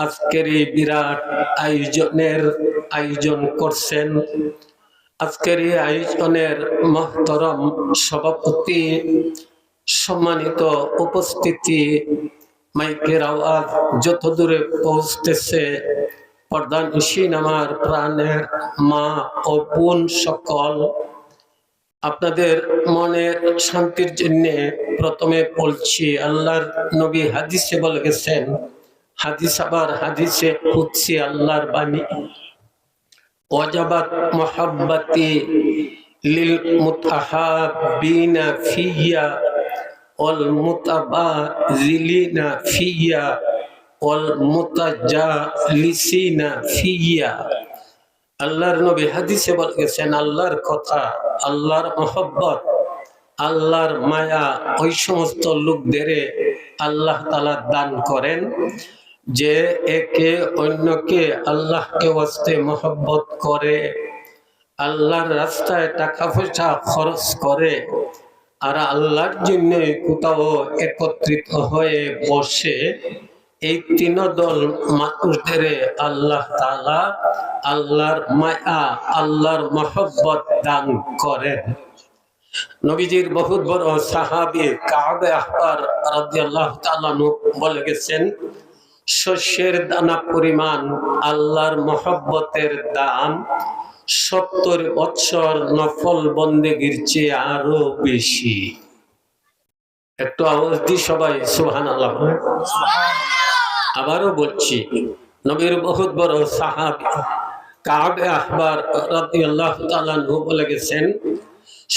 আজকের এই বিরাট আয়োজন করছেন। আজকের এই আয়োজনের মহতরম সভাপতি, সম্মানিত উপস্থিতি, মাইকের আওয়াজ যত দূরে পৌঁছতেছে, প্রধানশীল আমার প্রাণের মা ও বোন সকল, আপনাদের মনের শান্তির জন্য প্রথমে বলছি, আল্লাহর নবী হাদিসে বলে গেছেন, হাদিস আবার হাদিসে কুদসি আল্লাহর বাণী, ওয়াজাবাত মুহাব্বতি লিল মুতাহাব্বিনা ফিয়া ওয়াল মুতাবাযিলিনা ফিয়া ওয়াল মুতাজালিসিনা ফিয়া। আল্লাহর নবী হাদিসে বলে গেছেন, আল্লাহর কথা, আল্লাহর মহব্বত, আল্লাহর মায়া ওই সমস্ত লোকদের আল্লাহ তাআলা দান করেন যে একে অন্যকে আল্লাহকে ওয়াস্তে মহব্বত করে, আল্লাহর রাস্তায় টাকা পয়সা খরচ করে, আর আল্লাহর জন্য কোথাও একত্রিত হয়ে বসে। এই তিন দল মানুষদের আল্লাহ তাআলা আল্লাহর মায়া, আল্লাহর মহব্বত দান করেন। নবীজির বহুত বড় সাহাবী কাব আহবার রাদিয়াল্লাহু তাআলা বলে গেছেন, শস্যের দানা পরিমাণ আল্লাহর মহব্বতের দাম 70 বছর নফল বন্দেগীর চেয়ে আরো বেশি। একটু আওয়াজ দি সবাই সুবহানাল্লাহ। আবারও বলছি, নবীর বহুত বড় সাহাবী কাব আহবার রাদিয়াল্লাহু তাআলা বলে গেছেন,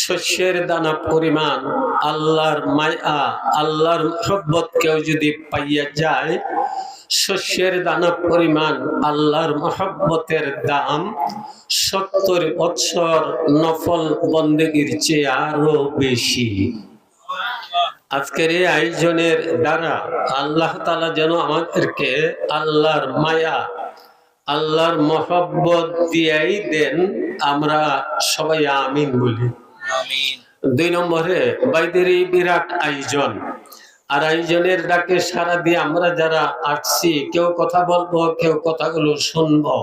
শস্যের দানা পরিমাণ আল্লাহর মায়া, আল্লাহর মহব্বত কেউ যদি পাইয়া যায়, শস্যের দানা পরিমাণ আল্লাহর মহব্বতের দাম 70 বছর নফল বন্দেগীর চেয়ে আরো বেশি। আজকের এই আয়োজনের দ্বারা আল্লাহ তাআলা যেন আমাদেরকে আল্লাহর মায়া, আল্লাহর মহব্বত দিয়াই দেন, আমরা সবাই আমিন বলি। আমিন। 2 নম্বরে বাইদের এই বিরাট আয়োজন, আর আয়োজনের ডাকে সাড়া দিয়ে আমরা যারা আসছি, কেউ কথা বলবো, কেউ কথাগুলো শুনবো।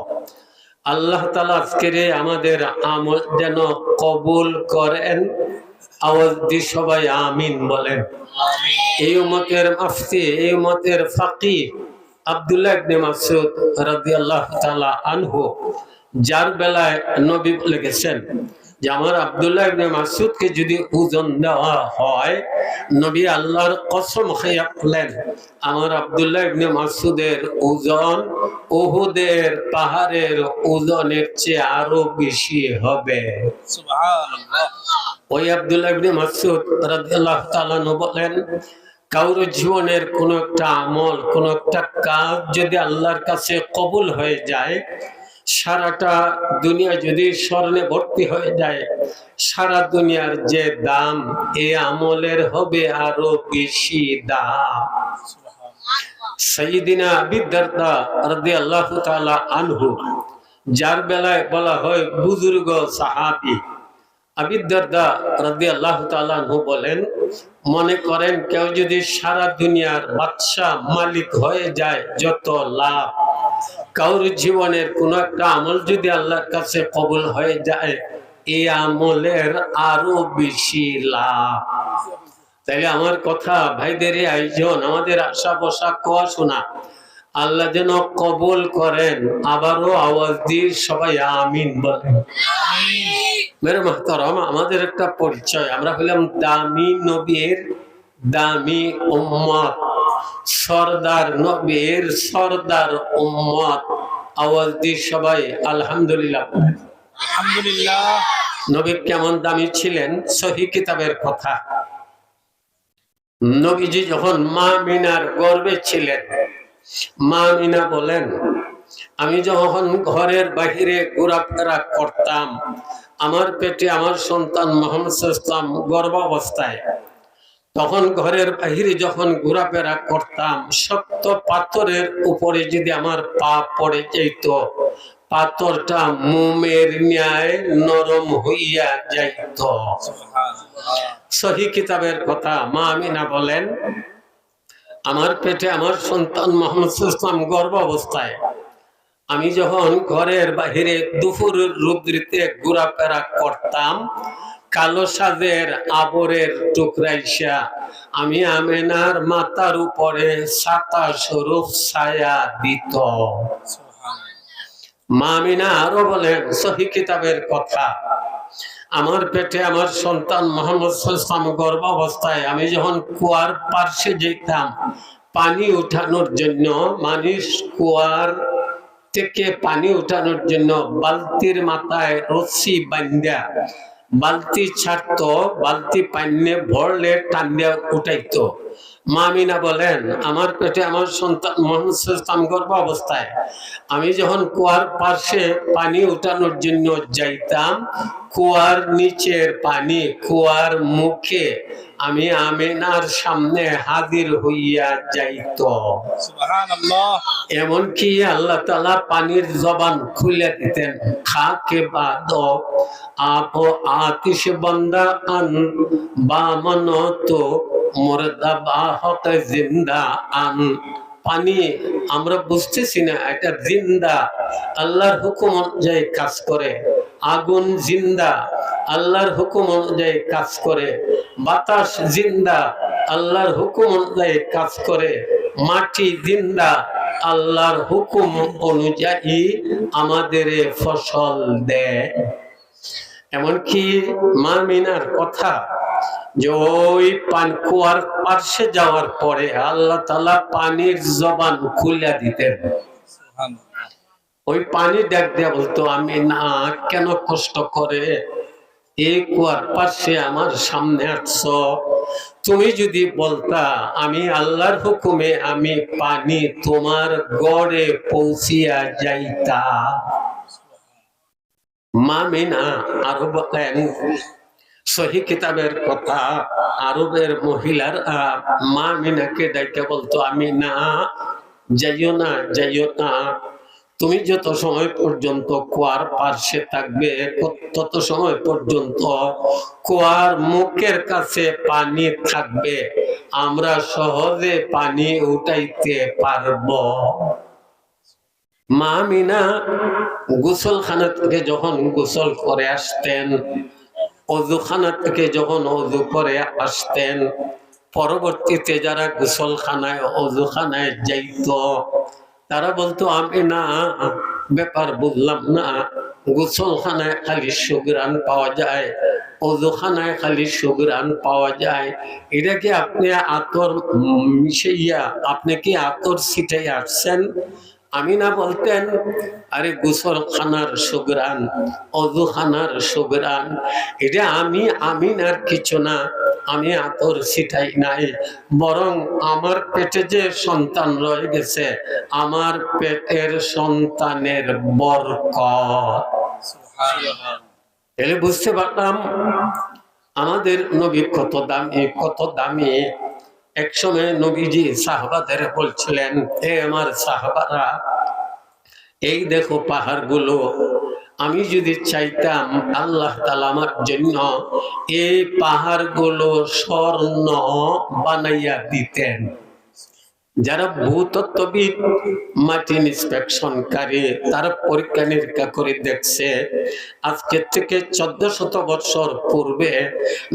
আল্লাহ তাআলা আজকের আমাদের আমল যেন কবুল করেন। আওয়াজ দিয়ে সবাই আমিন বলেন। এই উম্মতের মুফতি, এই উম্মতের ফাকিহ আব্দুল্লাহ ইবনে মাসউদ রাদিয়াল্লাহু তাআলা আনহু, যার বেলায় নবী বলে গেছেন যে আমার আব্দুল্লাহ ইবনে মাসউদকে যদি ওজন দেওয়া হয়, নবী আল্লাহর কসম খেয়ে বলেন, আমার আব্দুল্লাহ ইবনে মাসউদের ওজন উহুদের পাহাড়ের ওজনের চেয়ে আরো বেশি হবে। সুবহানাল্লাহ। ওই আব্দুল্লাহ ইবনে মাসউদ রাদিয়াল্লাহু তাআলা বলেন, কারোর জীবনের কোন একটা আমল, কোন একটা কাজ যদি আল্লাহর কাছে কবুল হয়ে যায়, সারাটা দুনিয়া যদি স্বর্ণে ভর্তি হয়ে যায়, সারা দুনিয়ার যে দাম এই আমলের হবে আরো বেশি দাম। সাইয়্যিদিনা আবু দারদা রাদিয়াল্লাহু তাআলা আনহু, যার বেলায় বলা হয় বুজুর্গ সাহাবী, আবু দারদা রাদিয়াল্লাহু তাআলা আনহু বলেন, মনে করেন কেউ যদি সারা দুনিয়ার বাদশা মালিক হয়ে যায়, যত লাভ, কারোর জীবনের কোন একটা আমল যদি আল্লাহর কাছে কবুল হয়ে যায়, এই আমলের আরো বেশি লাভ। তাইলে আমার কথা, ভাইদের এই আয়োজন, আমাদের আশা বসা কোয়া শোনা, আল্লাহ যেন কবুল করেন। আবারও আওয়াজ দিয়ে সবাই আমিন বলেন। মেরে মুহতারাম, আমাদের একটা পরিচয়, আমরা হলাম দামি নবীর দামি উম্মত, সরদার নবীর সরদার উম্মত। আওয়াজ দিয়ে সবাই আলহামদুলিল্লাহ। আলহামদুলিল্লাহ। নবী কেমন দামি ছিলেন, সহিহ কিতাবের কথা। নবীজি যখন মা মিনার গর্ভে ছিলেন, মা মিনা বলেন, আমি যখন ঘরের বাহিরে ঘোরাফেরা করতাম, আমার পেটে আমার সন্তান মুহাম্মদ সাল্লাল্লাহু আলাইহি ওয়াসাল্লাম গর্ভাবস্থায়, তখন ঘরের বাহিরে যখন ঘোরাফেরা করতাম, শক্ত পাথরের উপরে যদি আমার পা পড়ে যেত, পাথরটা মোমের ন্যায় নরম হইয়া যাইত। সহিহ কিতাবের কথা। মা আমিনা বলেন, আমার পেটে আমার সন্তান মোহাম্মদ ইসলাম গর্ভ অবস্থায় আমি যখন ঘরের বাহিরে দুপুর রুদ্রিতে ঘোরাফেরা করতাম, কালো সাজের আবরের টুকরাইসা আমি আমেনার মাথার উপরে ছাতা স্বরূপ ছায়া দিত। মা আমিনা আরো বলেন সহিহ কিতাবের কথা, আমার পেটে আমার সন্তান মোহাম্মদ ইসলাম গর্ভ অবস্থায় আমি যখন কুয়ার পার্শ্বে যেতাম পানি উঠানোর জন্য, মানুষ কুয়ার থেকে পানি উঠানোর জন্য বালতির মাথায় রশি বান্ধা বালতি ছাড়তো, বালতি পানিয়ে ভরলে টানিয়া উঠাইতো। মা আমিনা বলেন আমার পেটে আমার সন্তান মোহাম্মদ ইসলাম গর্ভ অবস্থায় আমি যখন কুয়ার পাশে পানি উঠানোর জন্য যাইতাম, কুয়ার নিচের পানি কুয়ার মুখে আমি আমিনার সামনে হাজির হইয়া যাইত। সুবহানাল্লাহ। এমনকি আল্লাহ তাআলা পানির জবান খুলে দিতেন, খাকে বাদ আপ আতিশ বান্দা আন বামন তো মুর্দা বাহত জিন্দা আন। পানি আমরা বুঝতেছি না, এটা জিন্দা, আল্লাহর হুকুম অনুযায়ী কাজ করে। আগুন জিন্দা, আল্লাহর হুকুম অনুযায়ী কাজ করে। বাতাস জিন্দা, আল্লাহর হুকুম অনুযায়ী কাজ করে। মাটি জিন্দা, আল্লাহর হুকুম অনুযায়ী আমাদের ফসল দেয়। এমনকি মা আমিনার কথা যে ওই কুয়ার পার্শ্বে যাওয়ার পরে আল্লাহ তাআলা পানির জবান খুলে দিতেন। ওই পানি ডাক দিয়া বলতো আমি না কেন কষ্ট করে এই কুয়ার পাশে আমার সামনে আসছো, তুমি যদি বলতা আমি আল্লাহর হুকুমে আমি পানি তোমার গড়ে পৌঁছিয়া যাইতা। মা আমিনা আরো বলেন সহিহ কিতাবের কথা, আরবের মহিলারা মা আমিনাকে ডাইকে বলতো আমি না যাইও না, যাইও না, তুমি যত সময় পর্যন্ত কুয়ার পার্শ্বে থাকবে তত সময় পর্যন্ত কুয়ার মুখের কাছে পানি থাকবে, আমরা সহজে পানি উঠাইতে পারবো। মা আমিনা গোসলখানা থেকে যখন গোসল করে আসতেন, অজুখানা থেকে যখন অজু করে আসতেন, পরবর্তীতে যারা গোসলখানায় অজুখানায় যাইত তারা বলতো আমি না ব্যাপার বুঝলাম না, গোসলখানায় খালি সুঘ্রাণ পাওয়া যায়, অজুখানায় খালি সুঘ্রাণ পাওয়া যায়, এটা কি আপনি আতর মিশাইয়া আপনি কি আতর ছিটাই আসছেন? আমিনা বলতেন আরে গোসলখানার সুঘ্রাণ, অজুখানার সুঘ্রাণ, এটা আমি আমিনার কিছু না, আমি আতর ছিটাই নাই, বরং আমার পেটে যে সন্তান রয়ে গেছে আমার পেটের সন্তানের বরকত। তাহলে বুঝতে পারলাম আমাদের নবী কত দামি, কত দামি। এক সময় নবীজি সাহাবাদের বলছিলেন হে আমার সাহাবারা, এই দেখো পাহাড়গুলো, আমি যদি চাইতাম আল্লাহ তাআলা আমার জন্য এই পাহাড়গুলো স্বর্ণ বানাইয়া দিতেন। যারা ভূতত্ত্ববিদ মাটি ইন্সপেকশনকারী তারা পরীক্ষা নিরীক্ষা করে দেখছে আজকে থেকে 1400 বছর পূর্বে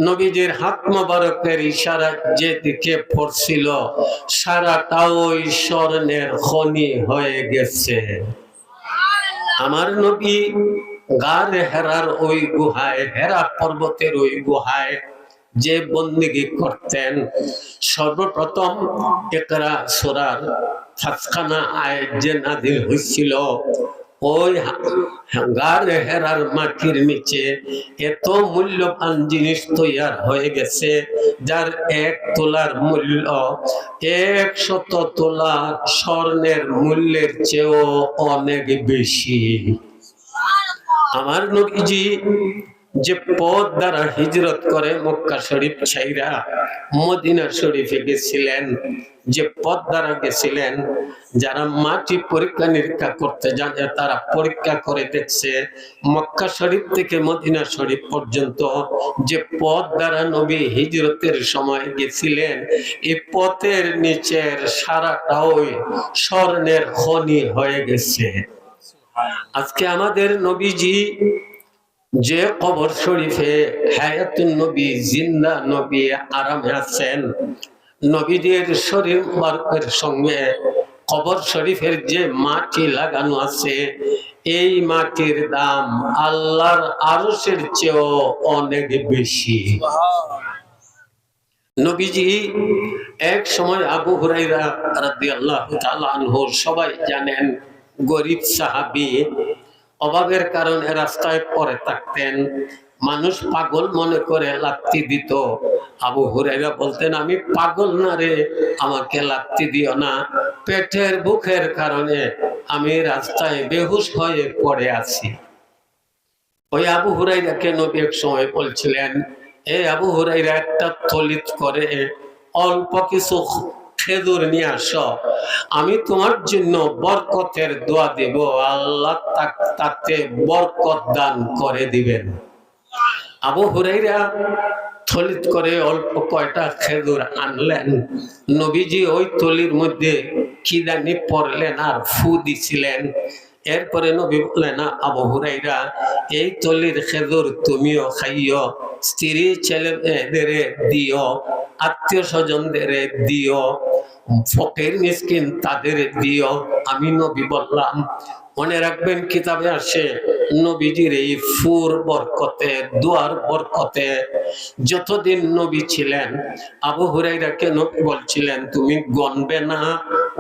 নবীজির হাত মোবারকের ইশারা যেদিকে পড়ছিল সারাটা ওই স্বর্ণের খনি হয়ে গেছে। আমার নবী গার হেরার ওই গুহায়, হেরা পর্বতের ওই গুহায় যে বন্দেগী করতেন, সর্বপ্রথম ইকরা সূরার ফাতখানা আয়াত যে নাযিল হয়েছিল, ওই গার হেরার মাটির নিচে এত মূল্যবান জিনিস তৈয়ার হয়ে গেছে যার 1 তোলার মূল্য 100 তোলা স্বর্ণের মূল্যের চেয়েও অনেক বেশি। আমার নবীজি যে পথ দ্বারা হিজরত করে মক্কা শরীফ ছাইরা মদিনা শরীফে গেছিলেন, যে পথ দ্বারা গেছিলেন, যারা মাটি পরীক্ষা নিরীক্ষা করতে জানে তারা পরীক্ষা করে দেখছে মক্কা শরীফ থেকে মদিনা শরীফ পর্যন্ত যে পথ দ্বারা নবী হিজরতের সময় গেছিলেন, এই পথের নিচের সারাটাই স্বর্ণের খনি হয়ে গেছে। আজকে আমাদের নবীজি যে কবর শরীফে হায়াতুন নবী, জিন্দা নবী আরামে আছেন, নবীজির শরীর মুবারকের সঙ্গে কবর শরীফের যে মাটি লাগানো আছে, এই মাটির দাম আল্লাহর আরশের চেয়েও অনেক বেশি। নবীজি এক সময় আবু হুরায়রা রাদিয়াল্লাহু তাআলা আনহু, সবাই জানেন গরিব সাহাবী, অভাবের কারণে রাস্তায় পড়ে থাকতেন, মানুষ পাগল মনে করে লাত্তি দিত। আবু হুরায়রা বলতেন, আমি পাগল না রে, আমাকে লাত্তি দিও না, পেটের ভুখের কারণে আমি রাস্তায় বেহুশ হয়ে পড়ে আছি। ওই আবু হুরায়রাকে নবী এক সময় বলছিলেন, এ আবু হুরায়রা, একটা থলিত করে অল্প কিছু খেজুর নিয়ে আসো, আমি তোমার জন্য বরকতের দোয়া দেব, আল্লাহ তাতে বরকত দান করে দিবেন। আবু হুরায়রা থলিত করে অল্প কয়টা খেজুর আনলেন, নবীজি ওই থলির মধ্যে কি জানি পড়লেন আর ফু দিছিলেন। এরপরে নবী বললেন, আবু হুরায়রা, এই থলির খেজুর তুমিও খাইও, স্ত্রী ছেলেদের দিও, আত্মীয় স্বজনদের দিও, ফকির মিসকিন তাদের দিও। আমি নবী বললাম, মনে রাখবেন কিতাবে আসে নবীজির এই ফুর বরকতে, দুয়ার বরকতে যতদিন নবী ছিলেন, আবু হুরায়রাকে নবী বলছিলেন, তুমি গণবে না,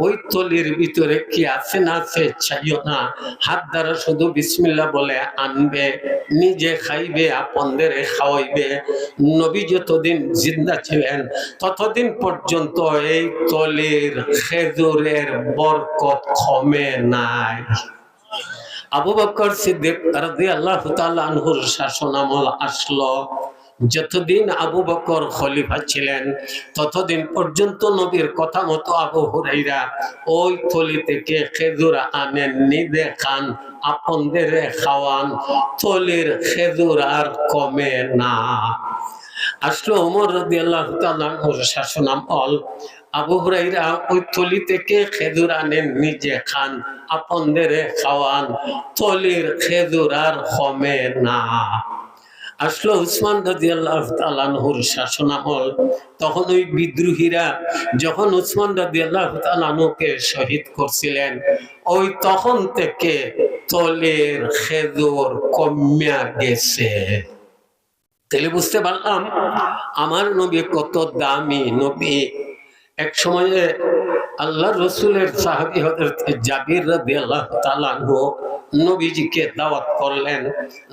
ওই থলির ভিতরে কি আছে না আছে চাইও না, হাত দ্বারা শুধু বিসমিল্লাহ বলে আনবে, নিজে খাইবে, আপনদের খাওয়াইবে। নবী যতদিন জিন্দা ছিলেন ততদিন পর্যন্ত এই থলির খেজুরের বরকত কমে নাই। আবু বকর সিদ্দিক রাদিয়াল্লাহু তাআলা আনহুর শাসনামল আসলো, যতদিন আবু বকর খলিফা ছিলেন ততদিন পর্যন্ত নবীর কথা মতো আবু হুরায়রা ওই থলি থেকে খেজুর আনেন, নিজে খান, আপনদের খাওয়ান, থলির খেজুর আর কমে না। আসলো ওমর রাদিয়াল্লাহু তাআলা আনহুর শাসনামল, আবু হুরায়রা ওই থলি থেকে খেজুর আনেন, নিজে খান, আপনদের খাওয়ান, থলির খেজুর আর কমে না। আসলো উসমান রাদিয়াল্লাহু তাআলা আনহুর শাসনামল, তখন ওই বিদ্রোহীরা যখন উসমান রাদিয়াল্লাহু তাআলা আনহুকে শহীদ করছিলেন, ওই তখন থেকে থলির খেজুর কমিয়া গেছে। তাহলে বুঝতে পারলাম আমার নবী কত দামি নবী। এক সময়ে আল্লাহ রসুলের সাহাবী হযরত জাবির রাদিয়াল্লাহু তাআলা আনহু নবীজিকে দাওয়াত করলেন,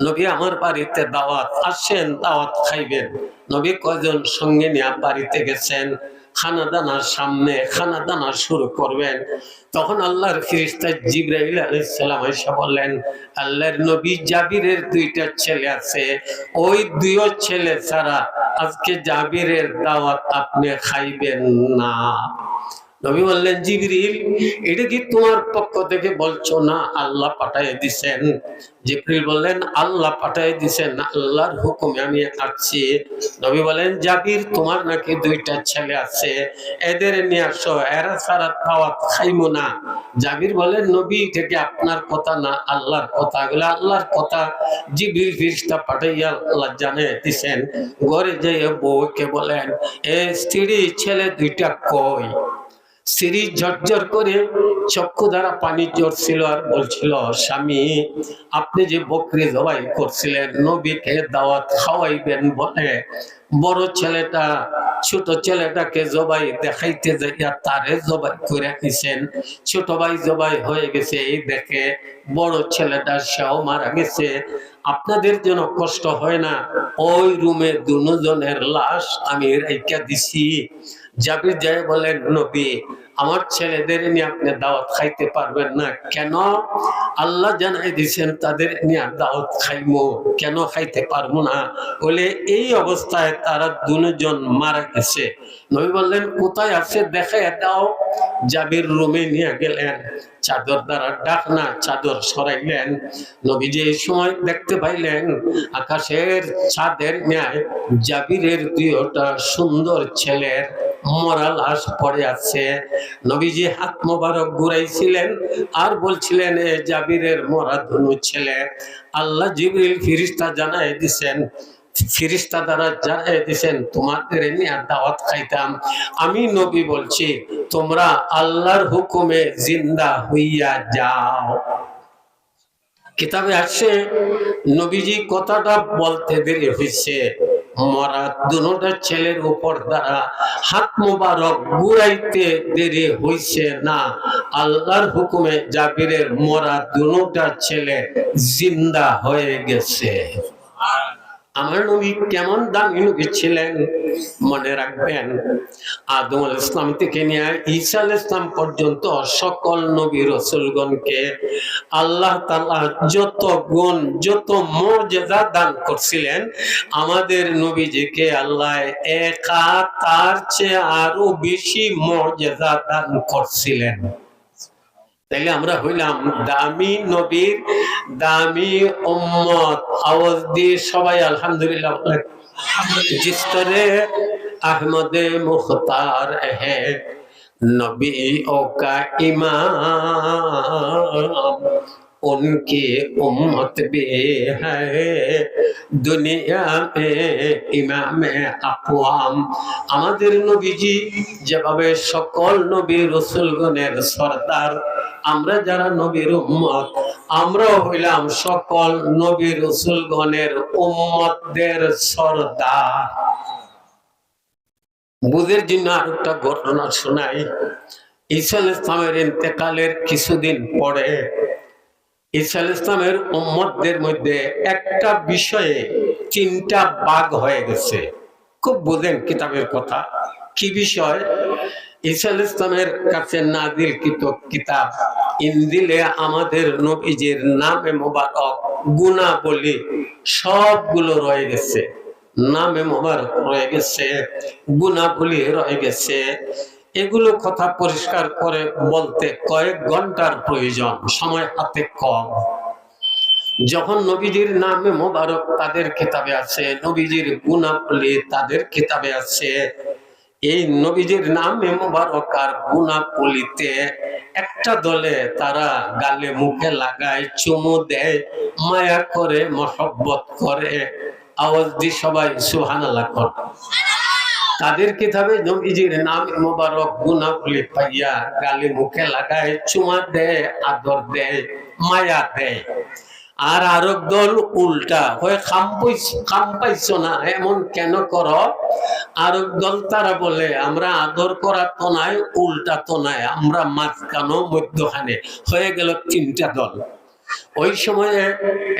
নবী আমার বাড়িতে দাওয়াত, আসেন দাওয়াত খাইবেন। নবী কয়জন সঙ্গে নিয়ে বাড়িতে গেছেন, খানা দানার সামনে খানা দানা শুরু করবেন, তখন আল্লাহর ফেরেশতা জিবরাইল আলাইহিস সালাম এসে বললেন, আল্লাহর নবী জাবিরের দুইটা ছেলে আছে, ওই দুইও ছেলে ছাড়া আজকে জাবিরের দাওয়াত আপনি খাইবেন না। নবী বললেন, জিবরিল, এটা কি তোমার পক্ষ থেকে বলছো না আল্লাহ পাঠায় দিছেন? জিবরিল বললেন, আল্লাহ পাঠায় দিছেন, আল্লাহর হুকুমে আমি আসছি। নবী বলেন, জাবির, তোমার নাকি দুইটা ছেলে আছে, এদের নিয়ে আসো, এরা ছাড়া দাওয়াত খাইমো না। জাবির বলেন, নবী, এটা কি আপনার কথা না আল্লাহর কথা? এগুলো আল্লাহর কথা। জিবরিল ফেরেশতা পাঠাইয়া আল্লাহ জানিয়ে দিছেন। ঘরে যেয়ে বউকে বলেন, এ স্ত্রী, ছেলে দুইটা কই? স্ত্রী ঝরঝর করে চক্ষু দ্বারা পানি ঝরছিল আর বলছিল, স্বামী, আপনি যে বকরি জবাই করছিলেন, নবীকে দাওয়াত খাওয়াইবেন বলে বড় ছেলেটা ছোট ছেলেটাকে জবাই দেখাইতে যাইয়া তারে জবাই করে দিয়েছেন। ছোট ভাই জবাই হয়ে গেছে, এই দেখে বড় ছেলেটা সেও মারা গেছে। আপনাদের জন্য কষ্ট হয় না, ওই রুমে দুজনের লাশ আমি রাইখা দিছি। জাবির যায় বলেন, নবী, আমার ছেলেদের নিয়ে আপনি দাওয়াত খাইতে পারবেন না কেন? আল্লাহ জানাই দিয়েছেন তাদের নিয়ে দাওয়াত খাইমো, কেন খাইতে পারবো না? বলে এই অবস্থায় তারা দুজন মারা গেছে। নবী বললেন কোথায় আছে দেখায় দাও। জাবির রুমে নিয়ে গেলেন, চাদর দ্বারা ঢাকনা চাদর সরাইলেন। নবীজি এই সময় দেখতে পাইলেন আকাশের চাঁদের ন্যায় জাবিরের দুইটা সুন্দর ছেলের মরা লাশ পড়ে আছে। নবীজি হাত মোবারক ঘুরাইছিলেন আর বলছিলেন এ জাবিরের মরা দুনো ছেলে। আল্লাহ জিবরিল ফেরেশতা জানায় দিছেন, ফেরেশতা দ্বারা জানায় দিছেন তোমাদের নিয়ে দাওয়াত খাইতাম। আমি নবী বলছি তোমরা আল্লাহর হুকুমে জিন্দা হইয়া যাও। কিতাবে আসে নবীজি কথাটা বলতে দেরি হয়েছে, মরা দুটা ছেলের উপর দ্বারা হাত মোবারক ঘুরাইতে দেরি হইছে না, আল্লাহর হুকুমে জাবিরের মরা দুটা ছেলে জিন্দা হয়ে গেছে। আমার নবী কেমন দামি নবী ছিলেন মনে রাখবেন। আদম আলাইহিস সালাম থেকে নিয়ে ঈসা আলাইহিস সালাম পর্যন্ত সকল নবী রাসূলগণকে আল্লাহ তাআলা যত গুণ যত মুজিজা দান করছিলেন, আমাদের নবীজিকে আল্লাহ একা তার চেয়ে আরো বেশি মুজিজা দান করছিলেন। তাইলে আমরা হইলাম দামি নবীর দামি উম্মত। আওয়াজ দিয়ে সবাই আলহামদুলিল্লাহ বলেন। जिस तरह अहमद मुख्तार है नबियों का इमाम, उनकी उम्मत भी है दुनिया में इमाम अक़वाम। আমাদের নবীজি যেভাবে সকল নবী রাসূলগণের সরদার, আমরা যারা নবীর উম্মত আমরাও হইলাম সকল নবী রাসূলগণের উম্মতদের সরদার। বুঝের জন্য আরেকটা ঘটনা শোনাই। ঈসা আলাইহিস সালামের ইন্তেকালের কিছুদিন পরে ঈসা আলাইহিস সালামের উম্মতদের মধ্যে একটা বিষয়ে তিনটা ভাগ হয়ে গেছে। খুব বুঝেন কিতাবের কথা। কি বিষয়? ঈসা আলাইহিস সালামের কাছে নাযিলকৃত কিতাব ইনজিলে আমাদের নবীজির নামে মোবারক গুণাবলী সবগুলো রয়ে গেছে। নামে মোবারক রয়ে গেছে, গুণাবলী রয়ে গেছে। এগুলো কথা পরিষ্কার করে বলতে কয়েক ঘন্টার প্রয়োজন, সময় হাতে কম। যখন নবীজির নামে মোবারক তাদের কিতাবে আছে, নবীজির গুণাবলী তাদের কিতাবে আছে, এই নবীজির নামে মোবারক আর গুণাবলীতে একটা দলে তারা গালে মুখে লাগায়, চুমু দেয়, মায়া করে, মহব্বত করে। আওয়াজ দি সবাই সুবহানাল্লাহ কর। তাদের কিতাবে নবীজির নামে মোবারক গুণাবলী পাইয়া গালে মুখে লাগায়, চুমা দেয়, আদর দেয়, মায়া দেয়। আর আরেক দল উল্টা হয়ে খাম পাইছো না এমন কেন করো? আরেক দল তারা বলে আমরা আদর করা তো নাই, উল্টা তো নাই, আমরা মাঝখানো মধ্যখানে। হয়ে গেল তিনটা দল। ওই সময়ে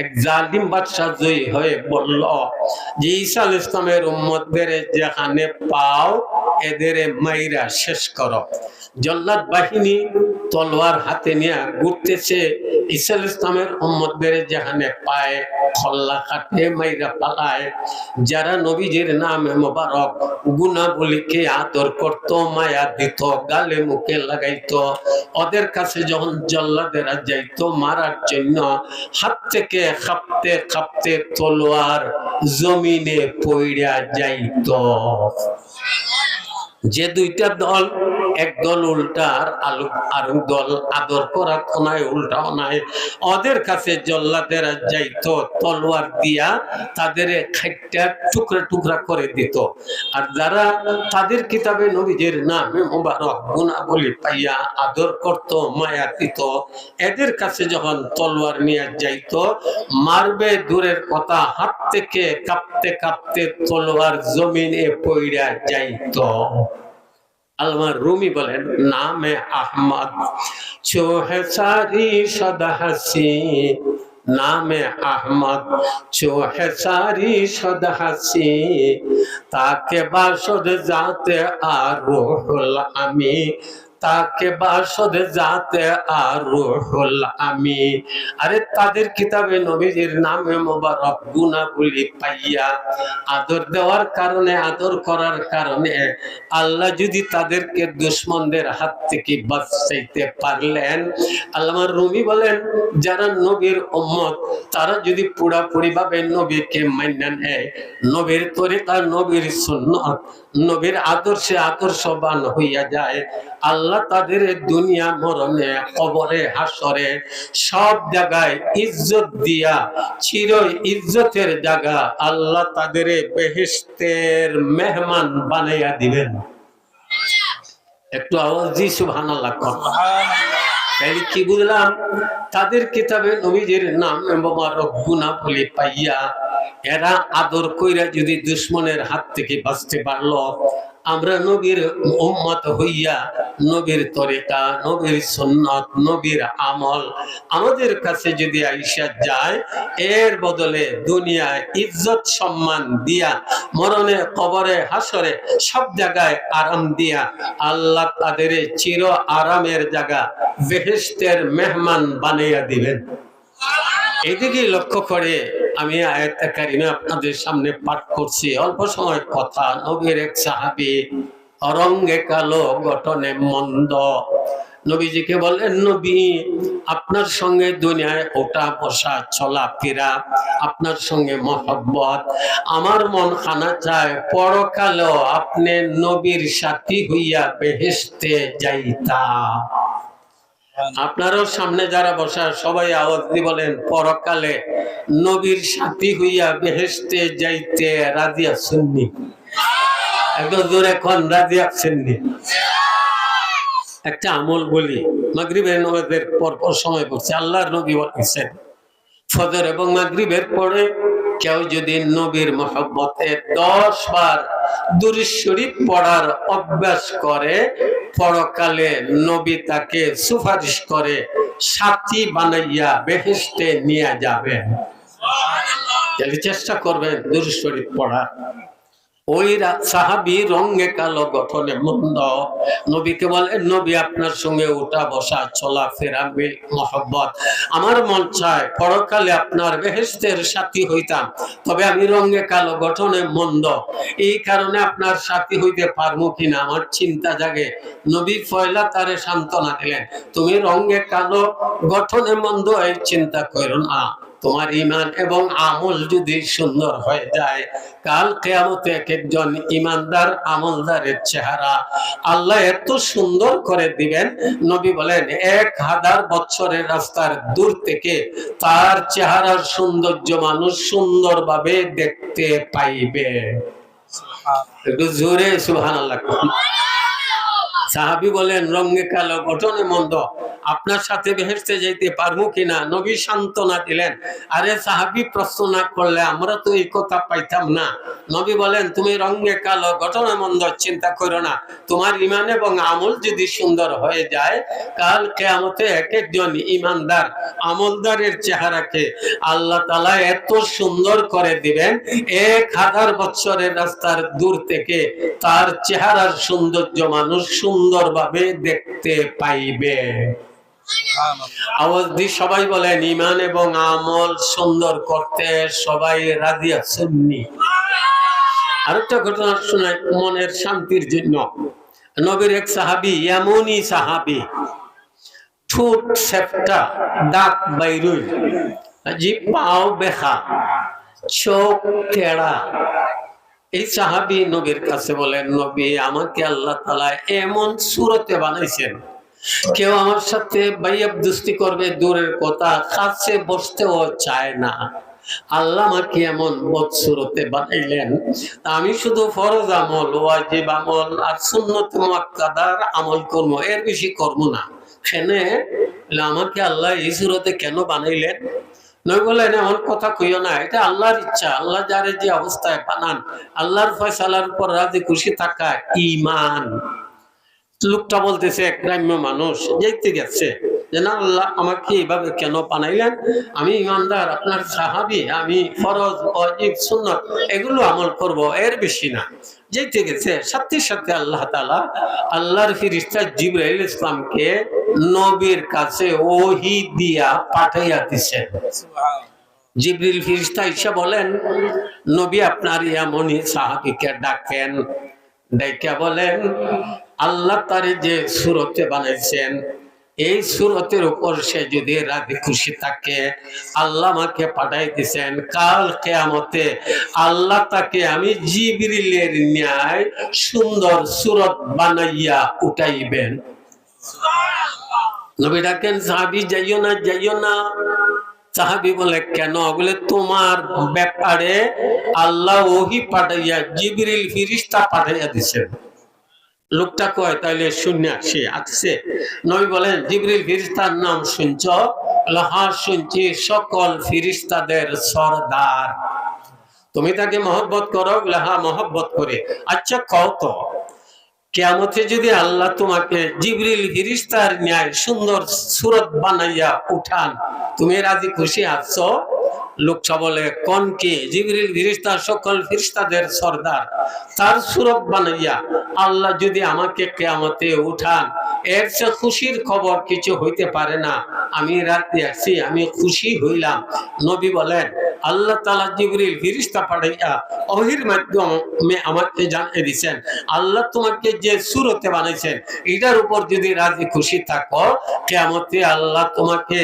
এক জালিম বাদশা জয়ী হয়ে বলল যে ঈসা আলাইহিস সালামের উম্মতদের যেখানে পাও এদের মাইরা শেষ করো। জল্লাদ বাহিনী তলোয়ার হাতে নিয়ে ঘুরতেছে, ঈসা আলাইহিস সালামের উম্মতদের যেখানে পায় খল্লা কাটে, মাইরা পালায়। যারা নবীজির নামে মোবারক গুণাবলীকে আদর করত, মায়া দিত, গালে মুখে লাগাইতো, ওদের কাছে যখন জল্লাদেরা যাইতো মারার জন্য, হাত থেকে কাঁপতে কাঁপতে তলোয়ার জমিনে পইড়া যাইতো। যে দুইটা দল, এক দল উল্টা আর দল আদর করা তো নাই, উল্টাও নাই, ওদের কাছে জল্লাদেরা যাইতো তলোয়ার দিয়া তাদের খাইটা টুকরা টুকরা করে দিত। আর যারা তাদের কিতাবে নবীজির নামে মোবারক গুণাবলী পাইয়া আদর করত, মায়া দিত, এদের কাছে যখন তলোয়ার নিয়ে যাইতো, মারবে দূরের কথা, হাত থেকে কাঁপতে কাঁপতে তলোয়ার জমিনে পইড়া যাইতো। আল্লামা রুমি বলেন নামে আহমদ চোহে সারি সদাহাসি, নামে আহমদ চোহে সারি সদাহাসি, তাকে বাসদ যাতে আর রুহুল আমি, তাকে বাসদে যাতে আর রুহুল আমিন। আরে তাদের কিতাবে নবীজির নামে মোবারক গুণাবলী পাইয়া আদর দেওয়ার কারণে, আদর করার কারণে আল্লাহ যদি তাদেরকে দুশমনদের হাত থেকে বাঁচাইতে পারলেন, আল্লামা রুমি বলেন যারা নবীর উম্মত তারা যদি পুরাপুরি ভাবে নবীকে মাইনা নেয়, নবীর তরিকা, নবীর সুন্নাত, নবীর আদর্শে আদর্শবান হইয়া যায়, আল্লাহ তাদের দুনিয়া মরণে, কবরে, হাসরে সব জায়গায় ইজ্জত দিয়া, চির ইজ্জতের জায়গা আল্লাহ তাদের বেহেশতের মেহমান বানাইয়া দিবেন। একটু আওয়াজ দি সুবহানাল্লাহ। তাহলে কি বুঝলাম? তাদের কিতাবে নবীজির নাম মোবারক গুণাবলী পাইয়া এরা আদর কইরা যদি দুশমনের হাত থেকে বাঁচতে পারলো, আমরা নবীর উম্মত হইয়া নবীর তরিকা, নবীর সুন্নাত, নবীর আমল আমাদের কাছে যদি আইসা যায়, এর বদলে দুনিয়ায় ইজ্জত সম্মান দিয়া, মরণে, কবরে, হাসরে সব জায়গায় আরাম দিয়া আল্লাহ তাদের চির আরামের জায়গা, বেহেশতের মেহমান বানাইয়া দিবেন। এইদিকে লক্ষ্য করে আমি আয়াতে কারিমা আপনাদের সামনে পাঠ করছি। অল্প সময় কথা। নবীর এক সাহাবী, রঙে কালো, গঠনে মন্দ, নবীজিকে বলেন, নবী আপনার সঙ্গে দুনিয়ায় ওঠা বসা চলাফেরা, আপনার সঙ্গে মহব্বত, আমার মন খানা চায় পরকালেও আপনি নবীর সাথী হইয়া বেহেশতে যাইতা। আপনারও সামনে যারা বসা সবাই আওয়াজ দিয়ে বলেন, পরকালে নবীর সাথী হইয়া বেহেশতে যাইতে রাজি আছেননি? একদম জোরে কোন রাজি আছেননি? একটা আমল বলি, মাগরিবের নামাজের পরপর সময় পড়ছে, আল্লাহর নবী বলেছেন ফজর এবং মাগরিবের পরে কেউ যদি নবীর মহব্বতে 10 বার দুরূদ শরীফ পড়ার অভ্যাস করে, পরকালে নবী তাকে সুপারিশ করে সাথী বানাইয়া বেহেশতে নিয়ে যাবে। তাহলে চেষ্টা করবেন দুরূদ শরীফ পড়ার। ওই সাহাবী রঙে কালো, গঠনে মন্দ, নবীকে বলেন, নবী আপনার সঙ্গে উঠা বসা চলাফেরা মহব্বত, আমার মন চায় পরকালে আপনার বেহেশতের সাথী হইতাম, তবে আমি রঙে কালো, গঠনে মন্দ, এই কারণে আপনার সাথী হইতে পারবো কিনা আমার চিন্তা জাগে। নবী পয়লা তারে সান্ত্বনা দিলেন, তুমি রঙে কালো, গঠনে মন্দ এই চিন্তা করো না, তোমার ঈমান এবং আমল যদি সুন্দর হয়ে যায়, কাল কিয়ামতে এক একজন ঈমানদার আমলদারের চেহারা আল্লাহ এত সুন্দর করে দিবেন, নবী বলেন 1000 বছরের রাস্তার দূর থেকে তার চেহারার সৌন্দর্য মানুষ সুন্দরভাবে দেখতে পাইবে। একটু জোরে সুবহানাল্লাহ। সাহাবী বলেন, রঙে কালো, গঠনে মন্দ, আপনার সাথে বেহেশতে যাইতে পারবো কিনা? নবী সান্ত্বনা দিলেন। আরে সাহাবী প্রশ্ন না করলে আমরা তো এই কথা পাইতাম না। নবী বলেন, তুমি রঙে কালো, গঠনে মন্দ চিন্তা করো না, তোমার ঈমান এবং আমল যদি সুন্দর হয়ে যায়, কাল কিয়ামতে এক একজন ঈমানদার আমলদারের চেহারাকে আল্লাহ তাআলা এত সুন্দর করে দিবেন, 1000 বছরের রাস্তার দূর থেকে তার চেহারার সৌন্দর্য মানুষ সুন্দরভাবে দেখতে পাইবে। আওয়াজ দিয়ে সবাই বলেন, ঈমান এবং আমল সুন্দর করতে সবাই রাজি আছেননি? আরেকটা ঘটনা শোনাই মনের শান্তির জন্য। নবীর এক সাহাবী, এমনই সাহাবী, ঠোঁট সেপ্টা, দাঁত বাইরুই, জিভ পাও বেখা, চোখ তেড়া। এই সাহাবী নবীর কাছে বলেন, নবী আমাকে আল্লাহ তাআলা এমন সুরতে বানাইছেন, কেউ আমার সাথে বাইয়াবদুস্তি করবে দূরের কথা, কাছে বসতেও চায় না। আল্লাহ আমাকে এমন বদসুরতে বানাইলেন, আমি শুধু ফরজ আমল, ওয়াজিব আমল আর সুন্নত মুআক্কাদার আমল করব, এর বেশি করব না। সেনে আমাকে আল্লাহ এই সুরতে কেন বানাইলেন? নবী বলেন, এমন কথা কইও না, এটা আল্লাহর ইচ্ছা, আল্লাহ যারে যে অবস্থায় বানান, আল্লাহর ফয়সালার উপর রাজি খুশি থাকা ঈমান। লোকটা বলতেছে, গ্রাম্য মানুষ যাইতে গেছে যে না আল্লাহ আমাকে এইভাবে কেন বানাইলেন, আমি ইমানদার, আপনার সাহাবী, আমি ফরজ ওয়াজিব সুন্নাত এগুলো আমল করব, এর বেশি না। যাইতে গেছে, সাথে সাথে আল্লাহ তাআলা আল্লাহর ফেরেশতা জিবরাইল ইসলামকে নবীর কাছে ওহী দিয়া পাঠাইয়া দিছেন। জিবরিল ফেরেশতা এসে বলেন, নবী আপনার এমনই সাহাবীকে ডাকেন, ডাইকা বলেন আল্লাহ তারে যে সূরতে বানাইছেন এই সূরতের উপর সে যদি রাজি খুশি থাকে, আল্লাহ আমাকে পাঠাই দিয়েছেন, কাল কিয়ামতে আল্লাহ তাকে আমি জিবরিলের ন্যায় সুন্দর সূরত বানাইয়া উঠাইবেন। নবী ডাকেন, সাহাবী যাইও না, যাইও না। সাহাবী বলে কেন? বলে তোমার ব্যাপারে আল্লাহ ওহী পাঠাইয়া জিবরিল ফেরেশতা পাঠাইয়া দিয়েছেন। লোকটা কয় তাইলে শুনে আসে আসছে। নবী বলেন, জিবরিল ফেরেশতার নাম শুনছ? হ্যাঁ শুনছি, সকল ফেরেশতাদের সরদার। তুমি তাকে মহব্বত করো? হ্যাঁ মহব্বত করে। আচ্ছা কও তো, কিয়ামতে যদি আল্লাহ তোমাকে জিবরিল ফেরেশতার ন্যায় সুন্দর সূরত বানাইয়া উঠান, তুমি রাজি খুশি আছো? লোকটা বলে কোন কি? জিবরিল ফেরেশতা সকল ফেরেশতাদের সরদার, তার সূরত বানাইয়া আল্লাহ যদি আমাকে কিয়ামতে উঠান, এর চেয়ে খুশির খবর কিছু হইতে পারে না। আমি রাজি আছি, আমি খুশি হইলাম। নবী বলেন, আল্লাহ তাআলা জিবরিল ফেরেশতা পাঠাইয়া ওহীর মাধ্যমে আমাকে জানিয়ে দিয়েছেন, আল্লাহ তোমাকে যে সূরতে বানাইছেন এটার উপর যদি রাজি খুশি থাকো, কিয়ামতে আল্লাহ তোমাকে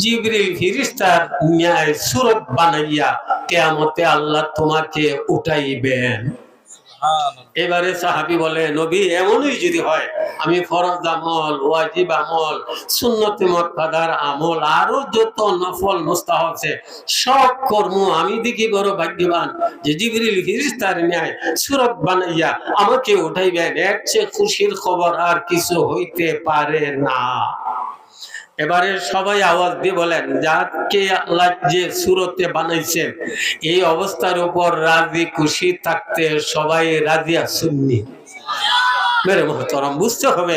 জিবরিল ফেরেশতার ন্যায় সূরত বানাইয়া কিয়ামতে আল্লাহ তোমাকে উঠাইবেন। এবারে সাহাবী বলে, নবী এমনই যদি হয়, আমি ফরজ আমল, ওয়াজিব আমল, সুন্নতে মুআক্কাদার আমল, আরো যত নফল মুস্তাহাব আছে সব কর্ম আমি দেখি বড় ভাগ্যবান যে জিবরিল ফেরেশতার ন্যায় সূরত বানাইয়া আমাকে উঠাইবেন, এর চেয়ে খুশির খবর আর কিছু হইতে পারে না। এবারে সবাই আওয়াজ দিয়ে বলেন, যাকে আল্লাহ যে সূরতে বানাইছেন এই অবস্থার উপর রাজি খুশি থাকতে সবাই রাজি আছেননি? মেরে মুহতারাম, বুঝতে হবে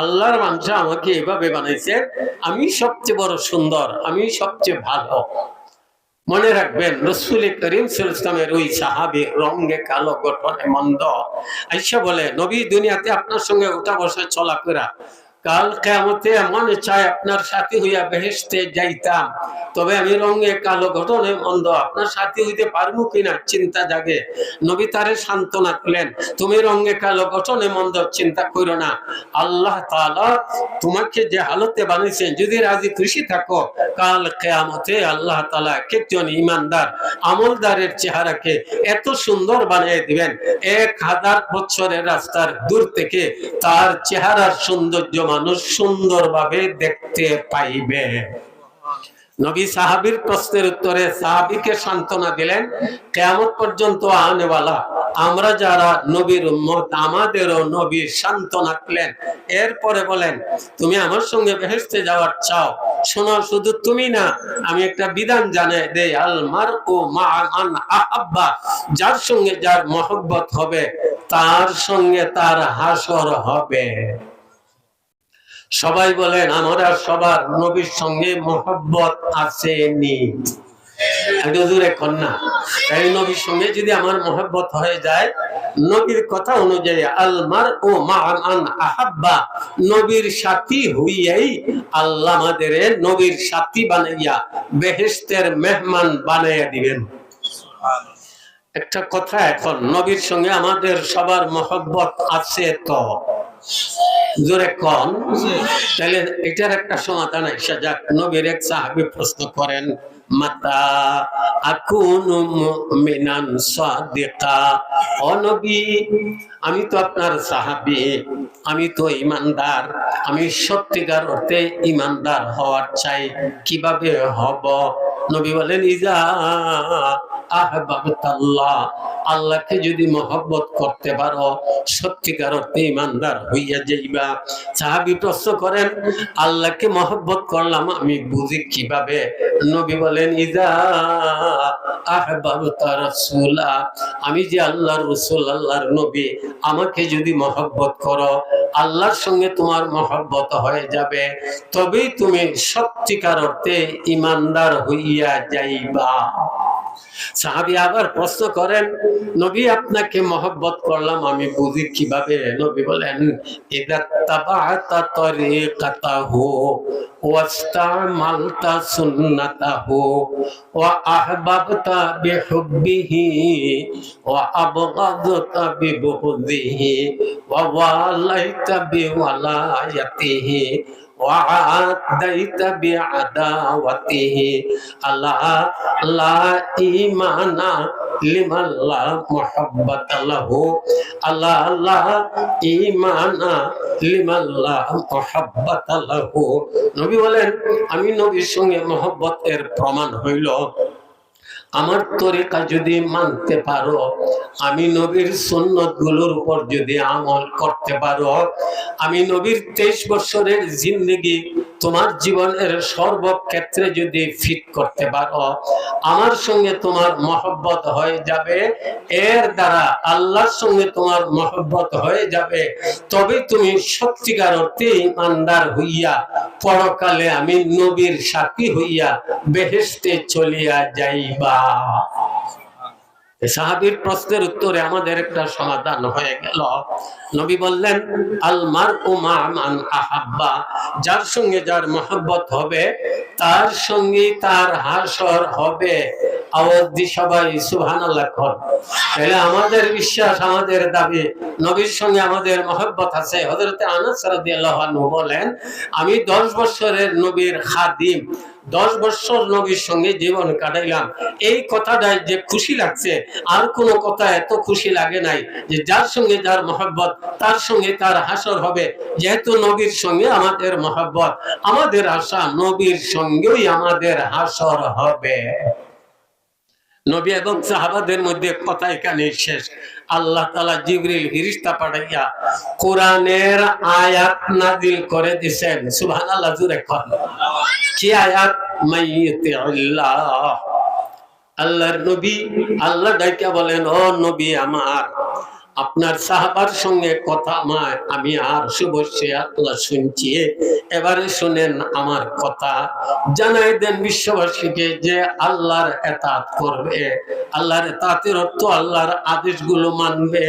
আল্লাহর মানুষ আমাকে এভাবে বানাইছেন, আমি সবচেয়ে বড় সুন্দর, আমি সবচেয়ে ভালো। মনে রাখবেন, রাসূল করিম সাল্লাল্লাহু আলাইহি ওয়াসাল্লামের ওই সাহাবী রঙে কালো, গঠনে মন্দ, আয়েশা বলে, নবী দুনিয়াতে আপনার সঙ্গে উঠা বসা চলাফেরা, কাল কিয়ামতে মনে চায় আপনার সাথী হইয়া বেহেশতে যাইতাম, তবে আমি রঙে কালো, গঠনে মন্দ, আপনার সাথী হইতে পারবো কিনা চিন্তা জাগে। নবী তারে সান্ত্বনা দিলেন, তুমি রঙে কালো, গঠনে মন্দ চিন্তা করো না, আল্লাহ তাআলা তোমাকে যে হালতে বানিয়েছেন যদি রাজি খুশি থাকো, কাল কিয়ামতে আল্লাহ তাআলা একজন ঈমানদার আমলদারের চেহারাকে এত সুন্দর বানিয়ে দিবেন, 1000 বছরের রাস্তার দূর থেকে তার চেহারার সৌন্দর্য মানুষ সুন্দরভাবে দেখতে পাইবে। নবী সাহাবীর প্রশ্নের উত্তরে সাহাবীকে সান্ত্বনা দিলেন, কিয়ামত পর্যন্ত আনেওয়ালা আমরা যারা নবীর উম্মত আমাদেরও নবী সান্ত্বনা দিলেন। এরপরে বলেন, তুমি আমার সঙ্গে বেহেশতে যাওয়ার চাও? শোনো, শুধু তুমি না, আমি একটা বিধান জানাই দেই, আল মারউ মা'a মান আহাব্বা, যার সঙ্গে যার মহব্বত হবে তার সঙ্গে তার হাসর হবে। সবাই বলেন, আমরা সবার নবীর সঙ্গে মহব্বত আছে নি? একটু জোরে কন্যা। এই নবীর সঙ্গে যদি আমার মহব্বত হয়ে যায়, নবীর কথা অনুযায়ী আল মারউ মা'a মান আহাব্বা, নবীর সাথী হইয়াই আল্লাহ আমাদের নবীর সাথী বানাইয়া বেহেশতের মেহমান বানাইয়া দিবেন। একটা কথা, এখন নবীর সঙ্গে আমাদের সবার মহব্বত আছে তো? জোরে কন। তাহলে এটার একটা সমাধান এসে যাক। নবীর এক সাহাবী প্রশ্ন করেন, মাতা আকুনু মুমিনান সাদিকা, ও নবী আমি তো আপনার সাহাবী, আমি তো ঈমানদার, আমি সত্যিকার অর্থে ঈমানদার হওয়ার চাই, কিভাবে হব? নবী বলেন, ইজা আহবাবতাল্লাহ, আল্লাহকে যদি মহব্বত করতে পারো সত্যিকার অর্থে ইমানদার হইয়া যাইবা। সাহাবী প্রশ্ন করেন, আল্লাহকে মহব্বত করলাম আমি বুঝি কিভাবে? নবী বলেন, ইজা আহবাবতা রাসূলা, আমি যে আল্লাহর রাসূল, আল্লাহর নবী, আমাকে যদি মহব্বত করো, আল্লাহর সঙ্গে তোমার মহব্বত হয়ে যাবে, তবেই তুমি সত্যিকার অর্থে ইমানদার হইয়া যাইবা। সাহাবী আবার প্রশ্ন করেন, নবী আপনাকে মহব্বত করলাম আমি বুঝি কিভাবে? নবী বলেন, ইদা তাবাতা তরিকাতাহু ওয়াস্তামালতা সুন্নাতাহু ওয়া আহবাবতা বিহুব্বিহি ওয়া আবগাদতা বিবুগদিহি ওয়া ওয়ালাইতা বিওয়ালায়াতিহি وعاديت بعداوته ألا لا إيمان لمن لا محبة له ألا لا إيمان لمن لا محبة له। নবী বলেন, আমি নবীর সঙ্গে মহব্বতের প্রমাণ হইল আমার তরিকা যদি মানতে পারো, আমি নবীর সুন্নত গুলোর উপর যদি আমল করতে পারো, আমি নবীর 23 বছরের জিন্দেগি তোমার জীবনের সর্বক্ষেত্রে যদি ফিট করতে পারো, আমার সঙ্গে তোমার মহব্বত হয়ে যাবে, এর দ্বারা আল্লাহর সঙ্গে তোমার মহব্বত হয়ে যাবে, তবে তুমি সত্যিকার অর্থে ইমানদার হইয়া পরকালে আমি নবীর সাথী হইয়া বেহেশতে চলিয়া যাইবা। সাহাবীর প্রশ্নের উত্তরে আমাদের একটা সমাধান হয়ে গেল। নবী বললেন, আল মারউ মা মান আহাব্বা, যার সঙ্গে যার মহব্বত হবে তার সঙ্গে তার হাসর হবে। আওয়াজ দি সবাই সুবহানাল্লাহ কর। তাহলে আমাদের বিশ্বাস, আমাদের দাবি, নবীর সঙ্গে আমাদের মহব্বত আছে। হযরতে আনাস রাদিয়াল্লাহু আনহু বলেন, আমি 10 বছরের নবীর খাদিম, 10 বছর নবীর সঙ্গে জীবন কাটাইলাম, এই কথাটাই যে খুশি লাগছে, আর কোনো কথা এত খুশি লাগে নাই, যে যার সঙ্গে যার মহব্বত তার সঙ্গে তার হাসর হবে। যেহেতু নবীর সঙ্গে আমাদের মহব্বত, আমাদের আশা নবীর সঙ্গেই আমাদের হাসর হবে। নবী এবং সাহাবাদের মধ্যে কথা এখানে শেষ। আল্লাহ তাআলা জিবরিল ফেরেশতা পাঠাইয়া কোরআনের আয়াত নাযিল করে দিবেন। সুবহানাল্লাহ, জোরে কর। কি আয়াত? মাইয়িতিল্লাহ, আল্লাহর নবী, আল্লাহ ডাইকা বলেন, ও নবী আমার, আপনার সাহাবার সঙ্গে কথা আমি আর শুভসে আল্লাহ শুনছি, এবারে শুনেন আমার কথা, জানাই দেন বিশ্ববাসীকে যে আল্লাহর এতাত করবে। আল্লাহর এতাতের অর্থ আল্লাহর আদেশগুলো মানবে,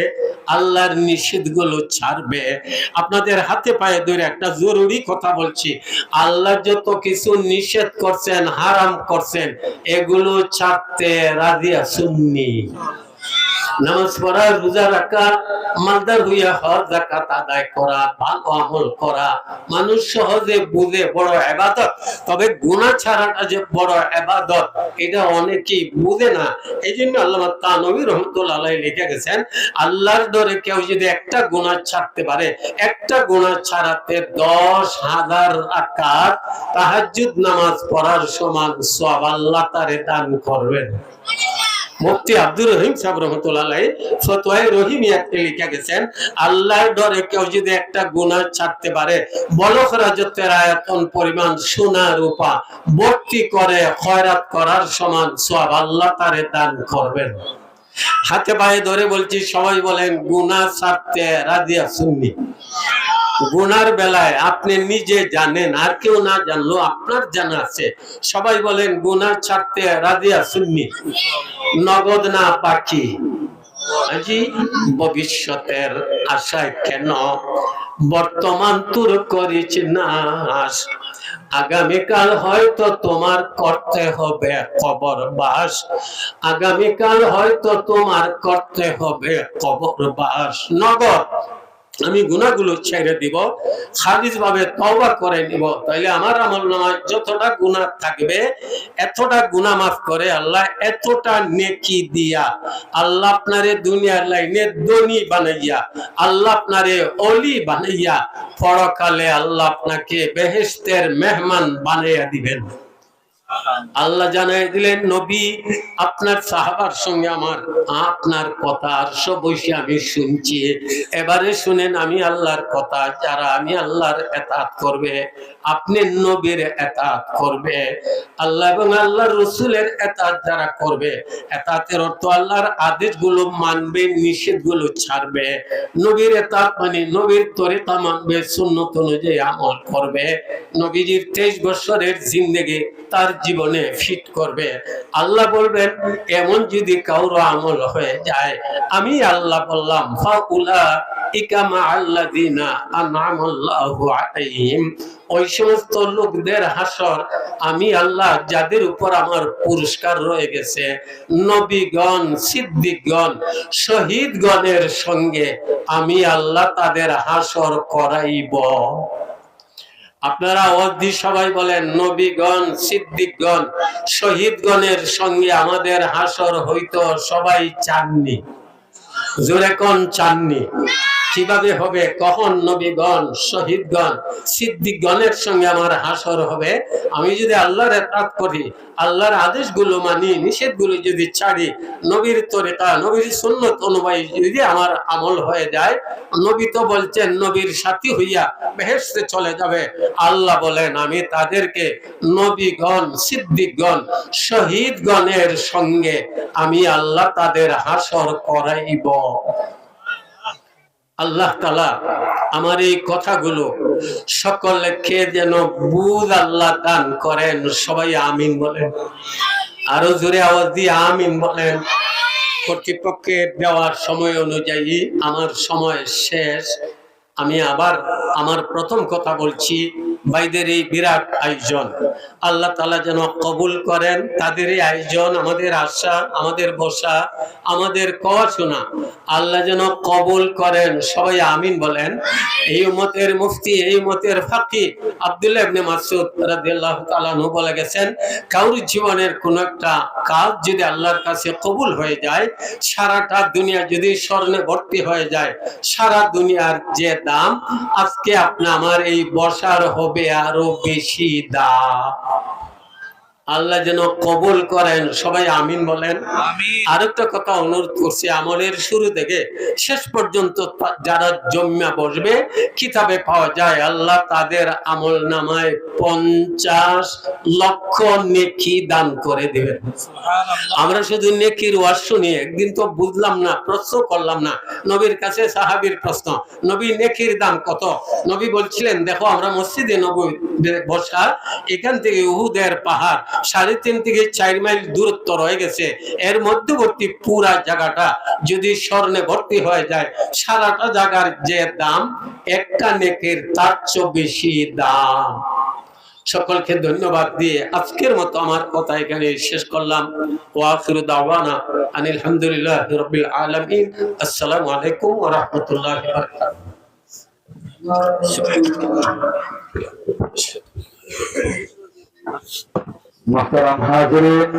আল্লাহর নিষেধগুলো ছাড়বে। আপনাদের হাতে পায়ে ধরে একটা জরুরি কথা বলছি, আল্লাহ যত কিছু নিষেধ করছেন, হারাম করছেন, এগুলো ছাড়তে রাজি আছেননি? নামাজ পড়া, রোজা রাখা, মালদার হইয়া হজ যাকাত আদায় করা, ভালো আমল করা মানুষ সহজে বুঝে বড় ইবাদত, তবে গুনাহ ছাড়াটা যে বড় ইবাদত এটা অনেকেই বুঝে না। এইজন্য আল্লামা তানভী রাহমাতুল্লাহ আলাইহি লিখে গেছেন, আল্লাহর ডরে কেউ যদি একটা গুনাহ ছাড়তে পারে, একটা গুনাহ ছাড়াতে 10,000 রাকাত তাহাজ্জুদ নামাজ পড়ার সমান সওয়াব আল্লাহ তারে দান করবেন। মুফতি আব্দুর রহিম সাহেব রহমতুল্লাহ আলাইহি ফতোয়ায়ে রহিমিয়াতে লিখে গেছেন, আল্লাহর ডরে কেউ যদি একটা গুনাহ ছাড়তে পারে, বলক রাজত্বের আয়তন পরিমাণ সোনা রূপা ভর্তি করে খয়রাত করার সমান সওয়াব আল্লাহ তারে দান করবেন। হাতে পায়ে ধরে বলছি, সবাই বলেন গুনাহ ছাড়তে রাজি আছেননি? গুনার বেলায় আপনি নিজে জানেন, আর কেউ না জানলো আপনার জানা আছে, সবাই বলেন গুনাহ ছাড়তে রাজি আছেননি? নগদ না বাকি? আজি ভবিষ্যতের আশায় কেন বর্তমান তোর করিস নাশ, আগামীকাল হয়তো তোমার করতে হবে কবর বাস, আগামীকাল হয়তো তোমার করতে হবে কবর বাস। নগদ আমি গুনাহগুলো ছেড়ে দিব, খালিস ভাবে তওবা করে নিব, তাইলে আমার আমলনামায় যতটা গুনাহ থাকবে এতটা গুনাহ মাফ করে আল্লাহ এতটা নেকি দিয়া আল্লাহ আপনারে দুনিয়ার লাইনে ধনী বানাইয়া, আল্লাহ আপনারে ওলি বানাইয়া পরকালে আল্লাহ আপনাকে বেহেশতের মেহমান বানাইয়া দিবেন। আল্লাহ জানাই দিলেন, নবী আপনার সাহাবার সঙ্গে আমার আপনার কথা আরশে বসে আমি শুনছি, এবারে শুনেন আমি আল্লাহর কথা, যারা আমি আল্লাহর ইতাআত করবে, আপনি নবীর ইতাআত করবে, আল্লাহ এবং আল্লাহর রাসূলের ইতাআত যারা করবে, ইতাআতের অর্থ আল্লাহর আদেশগুলো মানবে, নিষেধগুলো ছাড়বে, নবীর ইতাআত মানে নবীর তরিকা মানবে, সুন্নাত অনুযায়ী আমল করবে, নবীজির 23 বছরের জিন্দেগি তার জীবনে ফিট করবে। আল্লাহ বলবেন, এমন যদি কারো আমল হয়ে যায়, আমি আল্লাহ বললাম ফাউলাইকা মাআল্লাযিনা আন'আমাল্লাহু আলাইহিম, ওই সমস্ত লোকদের হাসর আমি আল্লাহ যাদের উপর আমার পুরস্কার রয়ে গেছে, নবীগণ, সিদ্দিকগণ, শহীদগণের সঙ্গে আমি আল্লাহ তাদের হাসর করাইব। আপনারা আওয়াজ দিয়ে সবাই বলেন, নবীগণ, সিদ্দিকগণ, শহীদগণের সঙ্গে আমাদের হাসর হইতো সবাই চাননি। জোরে কোন চাননি? কিভাবে হবে? কখন নবীগণ, শহীদগণ, সিদ্দিকগণের সঙ্গে আমার হাসর হবে? আমি যদি আল্লাহর ইতাআত করি, আল্লাহর আদেশগুলো মানি, নিষেধগুলো যদি ছাড়ি, নবীর তরিকা, নবীর সুন্নাত অনুযায়ী যদি আমার আমল হয়ে যায়, নবী তো বলছেন নবীর সাথী হইয়া বেহেশতে চলে যাবে। আল্লাহ বলেন, আমি তাদেরকে নবীগণ, সিদ্দিকগণ, শহীদগণের সঙ্গে আমি আল্লাহ তাদের হাসর করাইব। আল্লাহ তাআলা আমার এই কথাগুলো সকলকে যেন বুঝ আল্লাহ দান করেন। সবাই আমিন বলেন, আরো জোরে আওয়াজ দিয়ে আমিন বলেন। কর্তৃপক্ষের দেওয়ার সময় অনুযায়ী আমার সময় শেষ। আমি আবার আমার প্রথম কথা বলছি, ভাইদের এই বিরাট আয়োজন আল্লাহ তাআলা যেন কবুল করেন। তাদের এই আয়োজন, আমাদের আশা, আমাদের বসা, আমাদের কওয়া শোনা আল্লাহ যেন কবুল করেন। সবাই আমিন বলেন। এই উম্মতের মুফতি, এই উম্মতের ফাকিহ আব্দুল্লাহ ইবনে মাসউদ রাদিয়াল্লাহু তাআলা আনহু বলে গেছেন, কারোর জীবনের কোন একটা কাজ যদি আল্লাহর কাছে কবুল হয়ে যায়, সারাটা দুনিয়া যদি স্বর্ণে ভর্তি হয়ে যায়, সারা দুনিয়ার যে দাম, আজকে আপনি আমার এই বসার হবে আরো বেশি দাম। আল্লাহ যেন কবুল করেন। সবাই আমিন বলেন। আরেকটা কথা অনুরোধ করছি, আমলের শুরু থেকে শেষ পর্যন্ত যারা জম্মা বসবে, কিতাবে পাওয়া যায় আল্লাহ তাদের আমল নামায় 50 লক্ষ নেকি দান করে দিবেন। আমরা শুধু নেকির ওয়াজ শুনি, একদিন তো বুঝলাম না, প্রশ্ন করলাম না। নবীর কাছে সাহাবীর প্রশ্ন, নবী নেকির দাম কত? নবী বলছিলেন, দেখো আমরা মসজিদে নববী বসা, এখান থেকে উহুদের পাহাড় 3.5 থেকে 4 মাইল দূরত্ব রয়ে গেছে, এর মধ্যবর্তী পুরা জায়গাটা যদি স্বর্ণে ভর্তি হয়ে যায়, সারাটা জায়গার যে দাম, একটা নেকির তার চেয়ে বেশি দাম। সকলকে ধন্যবাদ দিয়ে আজকের মতো আমার কথা এখানে শেষ করলাম। ওয়া আখিরু দাওয়ানা আনিল হামদুলিল্লাহি রাব্বিল আলামিন। আসসালামু আলাইকুম ওয়া রাহমাতুল্লাহি ওয়া বারাকাতুহু। মুহতারাম হাজিরিন,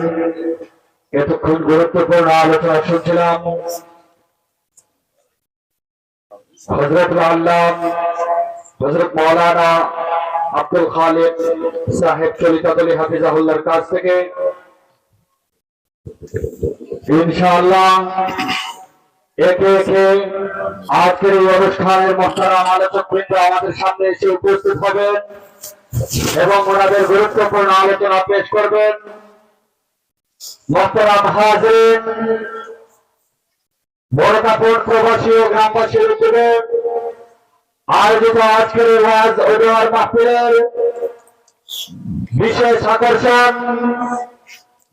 এতক্ষণ গুরুত্বপূর্ণ আলোচনা শুনছিলাম হযরতুল আল্লাম হযরত মাওলানা আব্দুল খালিক সাহেব চলিতাতলী হাফিজাহুল্লাহর কাছ থেকে। ইনশাআল্লাহ একে একে আজকের এই অনুষ্ঠানের মুহতারাম আলোচকবৃন্দ আমাদের সামনে এসে উপস্থিত হবেন এবং ওনাদের গুরুত্বপূর্ণ আলোচনা পেশ করবেন। মুহতারাম হাজিরিন, বড়কাপুর প্রবাসী ও গ্রামবাসীর উদ্যোগে আয়োজিত আজকের ওয়াজ ও দোয়ার মাহফিলের বিশেষ আকর্ষণ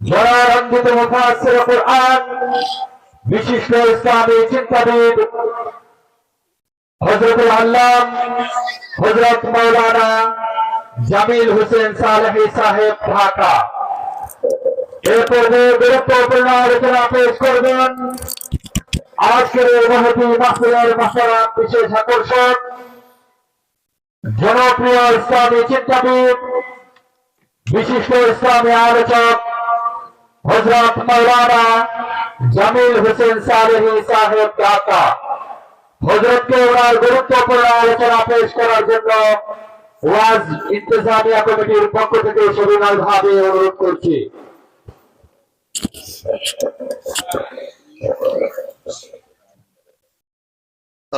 জনারঞ্জিত মুফাসসির কুরআন, বিশিষ্ট ইসলামী চিন্তাবিদ হযরতুল আল্লাম হযরত মাওলানা জামিল হোসেন সালেহী সাহেব, ঢাকা। এরপরে গুরুত্বপূর্ণ আলোচনা পেশ করবেন আজকের এই মহতী মাহফিলের মুহতারাম বিশেষ আকর্ষণ জনপ্রিয় ইসলামী চিন্তাবিদ, বিশিষ্ট ইসলামী আলোচক হযরত মাওলানা জামিল হোসেন সালেহী সাহেব, ঢাকা। হযরতকে ওনার গুরুত্বপূর্ণ আলোচনা পেশ করার জন্য ওয়াজ ইন্তেজামিয়া কমিটির পক্ষ থেকে সবিনয়ভাবে অনুরোধ করছি।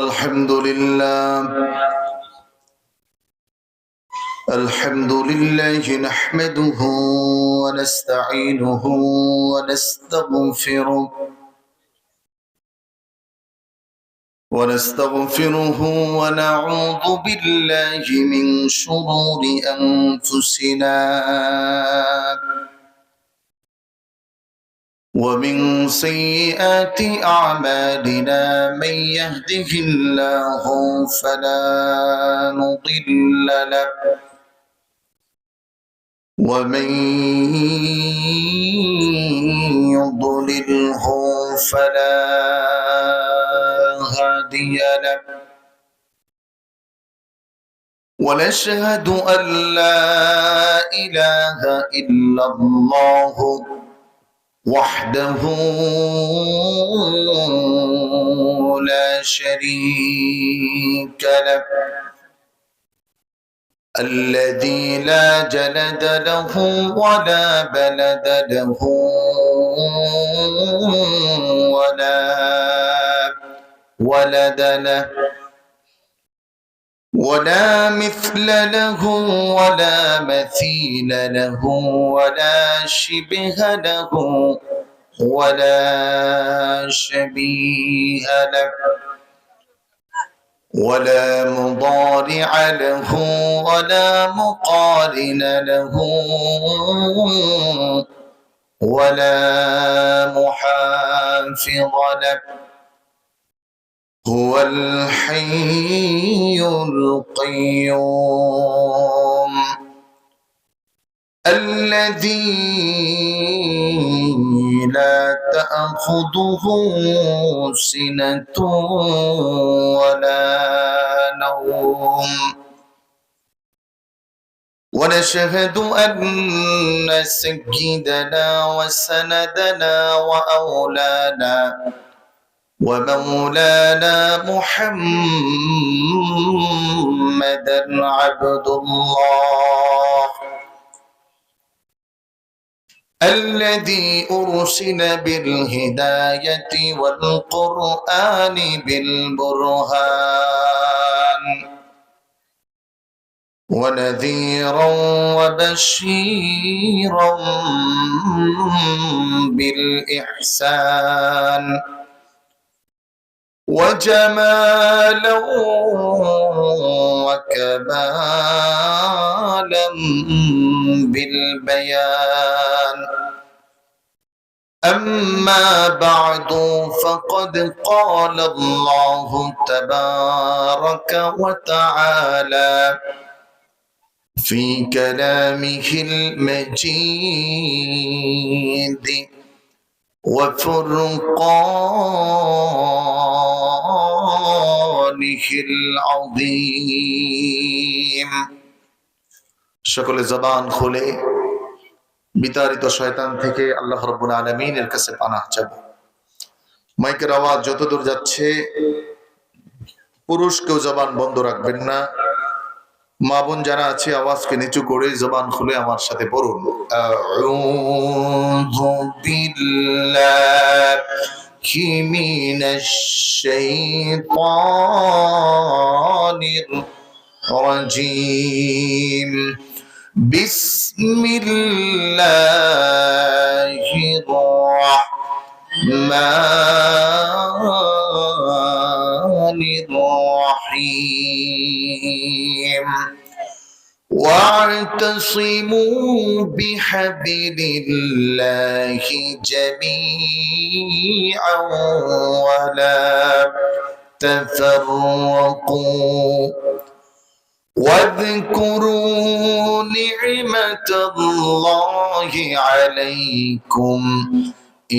الحمد لله نحمده ونستعينه ونستغفره ونعوذ بالله من شرور أنفسنا ومن سيئات أعمالنا من يهده الله فلا مضل له ومن يضلله فلا هادي له ونشهد أن لا إله إلا الله وحده لا شريك له الذي لا جلد له ولا بلد له ولا ولد له ولا مثل له ولا مثيل له ولا شبه له ولا شبيه له ولا مضارع له ولا مقارن له ولا محافظ له هو الحي القيوم الذي لا تأخذه سنة ولا نوم ونشهد أن سيدنا وسندنا وأولانا ومولانا محمدا عبد الله الذي أرسل بالهداية والقرآن بالبرهان ونذيرا وبشيرا بالإحسان وجمالا وكمالا بالبيان أما بعد فقد قال الله تبارك وتعالى في كلامه المجيد وفرقانه العظيم সকলে জবান খুলে বিতাড়িত শয়তান থেকে আল্লাহ রাব্বুল আলামিনের কাছে পানাহ চাইব। মাইকের আওয়াজ যতদূর যাচ্ছে পুরুষ কেউ জবান বন্ধ রাখবেন না, মা বোন যারা আছে আওয়াজকে নিচু করে জবান খুলে আমার সাথে পড়ুন। আউযু বিল্লাহি মিনাশ শাইতানির রাজীম বিসমিল্লাহির রাহমানির রাহিম واعتصموا بحبل الله جميعا ولا تفرقوا واذكروا نعمة الله عليكم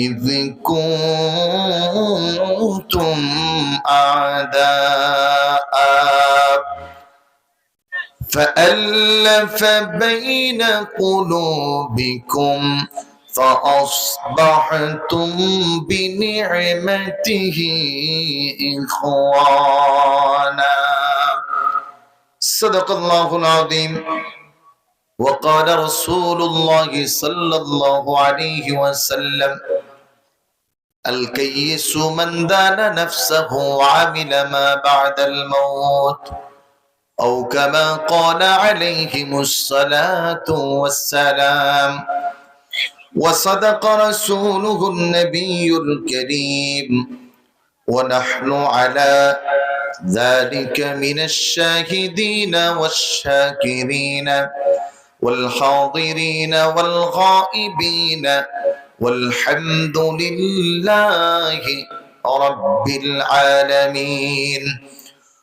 إذ كنتم أعداء فألف بين قلوبكم فأصبحتم بنعمته إخوانا صدق الله العظيم. وقال رسول الله صلى الله عليه وسلم: الكيس من دان نفسه وعمل ما بعد الموت، أو كما قال عليهم الصلاة والسلام. وصدق رسوله النبي الكريم، ونحن على ذلك من الشاهدين والشاكرين والحاضرين والغائبين، والحمد لله رب العالمين.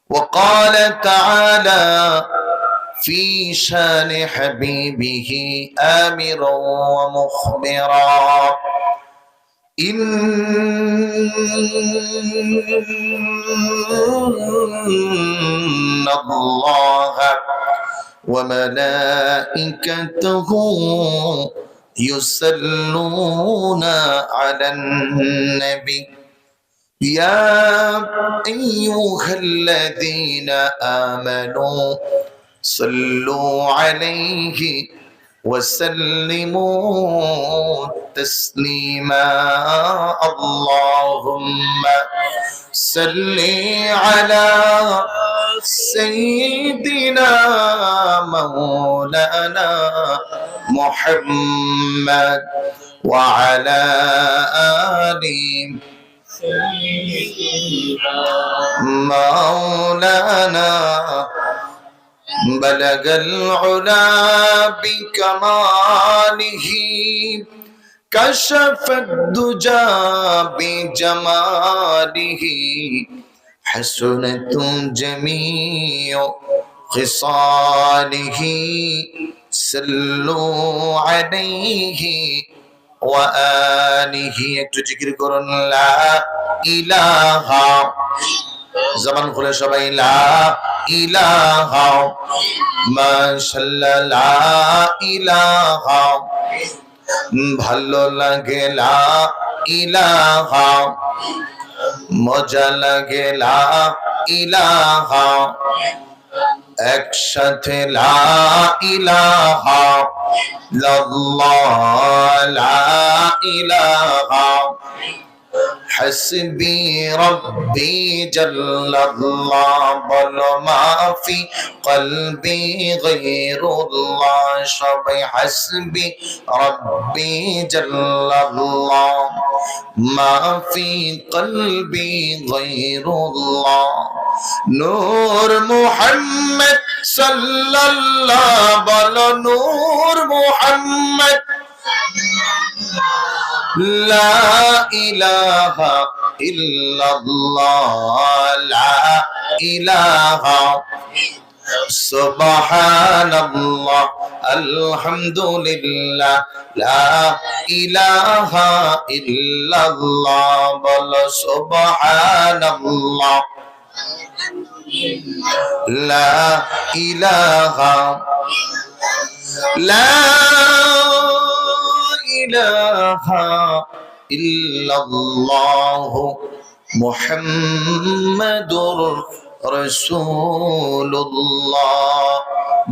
وقال تعالى في شان حبيبه آمرا ومخبرا: إن الله وملائكته يصلون على النبي يا أيها الذين آمنوا صلوا عليه وسلموا تسليما. اللهم صل على سيدنا مولانا محمد وعلى آله مولانا بلغ العلا بكماله، كشف الدجى بجماله، حسنت جميع خصاله، صلوا عليه وآله. একটু জিকির করুন লা ইলাহা, জবান খুলে সবাই লা ইলাহা, মাশাআল্লাহ লা ইলাহা, ভালো লাগে লা ইলাহা, মজা লাগে লা ইলাহা, একসাথে লা ইলাহা ইল্লাল্লাহ, লা ইলাহা حسبي ربي جل الله، بل ما في قلبي غير الله. شبي حسبي ربي جل الله، ما في قلبي غير الله. نور محمد صلى الله، بل نور محمد لا إله إلا الله، لا إله سبحان الله الحمد لله لا إله إلا الله، بل سبحان الله لا إله لا إله إلا الله محمد رسول الله.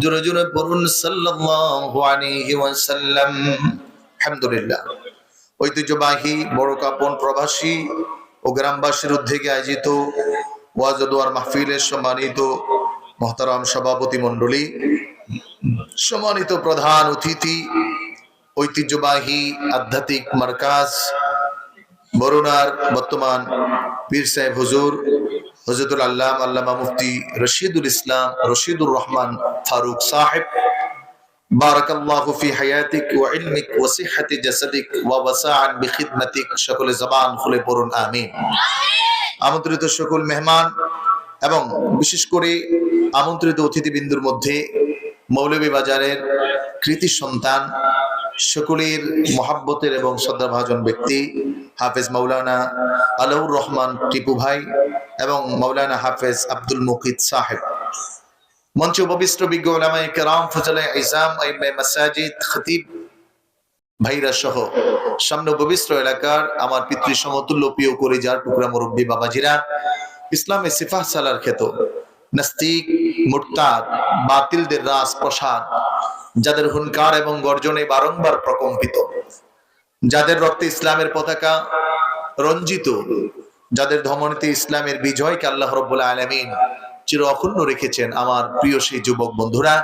জোরে জোরে পড়ুন সাল্লাল্লাহু আলাইহি ওয়াসাল্লাম। আলহামদুলিল্লাহ। ঐতিহ্যবাহী বড় কাপন প্রবাসী ও গ্রামবাসীর উদ্যোগে আয়োজিত ওয়াজ ও দোয়ার মাহফিলের সম্মানিত মুহতারাম সভাপতি মণ্ডলী, সম্মানিত প্রধান অতিথি, ঐতিহ্যবাহী আধ্যাত্মিক মার্কাজ বরুণার বর্তমান পীর সাহেব হুজুর হযরতুল আল্লামা মুফতি রশিদুল ইসলাম রশিদুর রহমান ফারুক সাহেব, বারাকাল্লাহু ফি হায়াতিক ওয়া ইলমিক ওয়া সিহহাতি জাসাদিক ওয়া ওয়াসাআন বিখিদমাতিক। সকলে জবান খুলে পড়ুন আমিন। আমন্ত্রিত সকল মেহমান এবং বিশেষ করে আমন্ত্রিত অতিথিবৃন্দুর মধ্যে মৌলভীবাজারের কৃতি সন্তান, সকলের মহাব্বতের এবং শ্রদ্ধাভাজন ব্যক্তি হাফেজ মাওলানা আলাউর রহমান টিপু ভাই এবং মাওলানা হাফেজ আব্দুল মুকিত সাহেব, মঞ্চে উপবিষ্ট বিজ্ঞ উলামায়ে কেরাম, ফুজালায়ে ইজাম, আইম্মায়ে মাসাজিদ, খতিব ভাইরা সহ সামনে উপবিষ্ট এলাকার আমার পিতৃ সমতুল্য প্রিয় কলিজার টুকরা মুরব্বী বাবাজিরা, ইসলামে সিফাহ সালার ক্ষেত নাস্তিক, মুরতাদ, বাতিলদের রাজপ্রাসাদ, যাদের হুঙ্কার এবং গর্জনে বারংবার প্রকম্পিত, যাদের রক্তে ইসলামের পতাকা রঞ্জিত, যাদের ধমনীতে ইসলামের বিজয়কে আল্লাহ রাব্বুল আলামিন চির অক্ষুণ্ণ রেখেছেন, আমার প্রিয় সেই যুবক বন্ধুরা,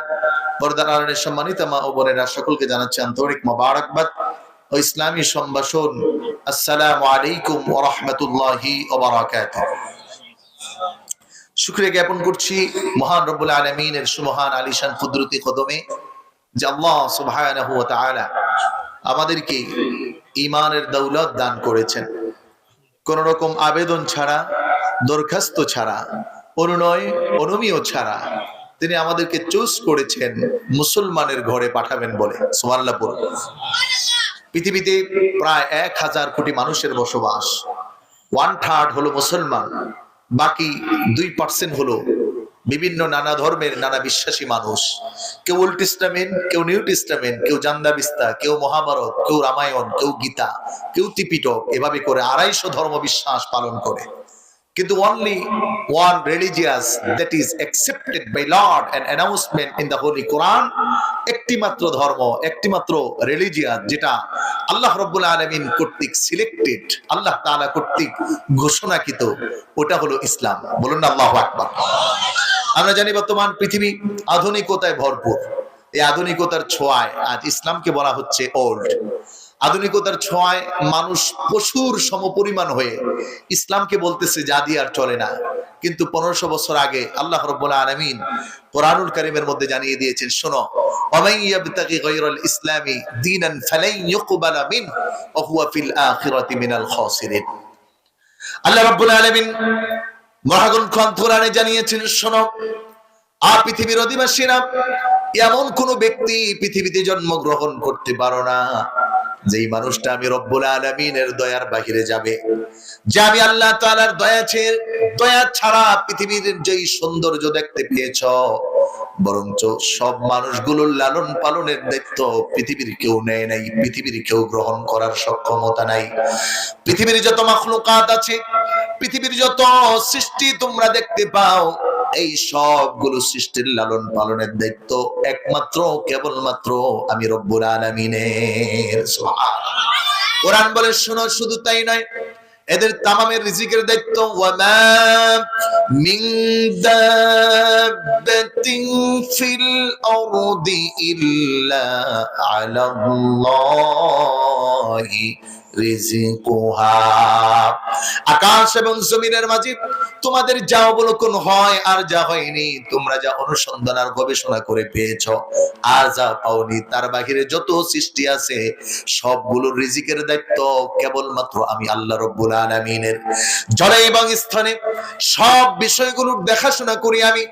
পর্দার আড়ালের সম্মানিত মা ও বোনেরা, সকলকে জানাচ্ছি আন্তরিক মোবারকবাদ ও ইসলামী সম্ভাষণ। আসসালামু আলাইকুম ওয়া রাহমাতুল্লাহি ওয়া বারাকাতুহু। শুকরিয়া জ্ঞাপন করছি মহান রব্বুল আলামিনের সুমহান আলিশান কুদরতি কদমে যে আল্লাহ সুবহানাহু ওয়া তাআলা আমাদেরকে ঈমানের দৌলত দান করেছেন। কোন রকম আবেদন ছাড়া, দরখাস্ত ছাড়া, অনুনয় অনুমিয় ছাড়া তিনি আমাদেরকে চুজ করেছেন মুসলমানের ঘরে পাঠাবেন বলে। সুবহানাল্লাহ বলুন। পৃথিবীতে প্রায় 1000 কোটি মানুষের বসবাস, 1/3 হলো মুসলমান, বাকি 2% হলো বিভিন্ন নানা ধর্মের নানা বিশ্বাসী মানুষ। কেউ ওল্ড টেস্টামেন্ট, কেউ নিউ টেস্টামেন্ট, কেউ জান্দাবিস্তা, কেউ মহাভারত, কেউ রামায়ণ, কেউ গীতা, কেউ ত্রিপিটক, এভাবে করে 250 ধর্ম বিশ্বাস পালন করে। কিন্তু only one religious that is accepted by Lord and announcement in the Holy Quran, একটি মাত্র ধর্ম, একটি মাত্র রিলিজিয়াস যেটা আল্লাহ রাব্বুল আলামিন কর্তৃক সিলেক্টেড, আল্লাহ তাআলা কর্তৃক ঘোষণাকৃত, ওটা হলো ইসলাম। বলুন না আল্লাহু আকবার। আমরা জানি বর্তমান পৃথিবী আধুনিকতায় ভরপুর। এই আধুনিকতার ছোঁয়ায় আজ ইসলামকে বলা হচ্ছে ওল্ড। আধুনিকতার ছোঁয়ায় মানুষ পশুর সমপরিমাণ হয়ে ইসলামকে বলতেছে যা দিয়ে আর চলে না। কিন্তু 1500 বছর আগে আল্লাহ রাব্বুল আলামিন কোরআনুল কারীমের মধ্যে জানিয়ে দিয়েছেন, শোনো, ওয়ামান ইয়াবতাগি গায়রাল ইসলামি দীনান ফালান ইউকবালা মিনহু ওয়া হুয়া ফিল আখিরাতি মিনাল খাসিরিন। আল্লাহ রাব্বুল আলামিন মহাগ্রন্থ কোরআনে জানিয়েছেন, শোনো, আর পৃথিবীর অধিবাসীরা, এমন কোন ব্যক্তি পৃথিবীতে জন্মগ্রহণ করতে পারো না যেই মানুষটা আমি রব্বুল আলামিনের দয়ার বাহিরে যাবে, যে আমি আল্লাহ তাআলার দয়া ছাড়া পৃথিবীর যেই সৌন্দর্য দেখতে পেয়েছ, বরঞ্চ সব মানুষগুলোর লালন পালনের দায়িত্ব পৃথিবীর কেউ নেয় নাই, পৃথিবীর কেউ গ্রহণ করার সক্ষমতা নাই। পৃথিবীর যত মাখলুকাত আছে, পৃথিবীর যত সৃষ্টি তোমরা দেখতে পাও, এই সবগুলো সৃষ্টির লালন পালনের দায়িত্ব একমাত্র কেবলমাত্র আমি রব্বুল আলামিনের। সুবহানাল্লাহ। কোরআন বলে, শোনো, শুধু তাই নয়, এদের তামামের রিজিকের দায়িত্ব ওয়ামা মিন দাব্বাতিন ফিল আরদি ইল্লা আলাল্লাহি রিজকুহা। আকাশ এবং জমিনের মাঝে তোমাদের যা অবলোকন হয় আর যা হয়নি, তোমরা যা অনুসন্ধান আর গবেষণা করে পেয়েছো আর যা পাওনি, তার বাহিরে যত সৃষ্টি আছে সবগুলোর রিজিকের দায়িত্ব কেবলমাত্র আমি আল্লাহ রাব্বুল আলামিনের। জলে এবং স্থানে সব বিষয়গুলোর দেখাশোনা করি আমি,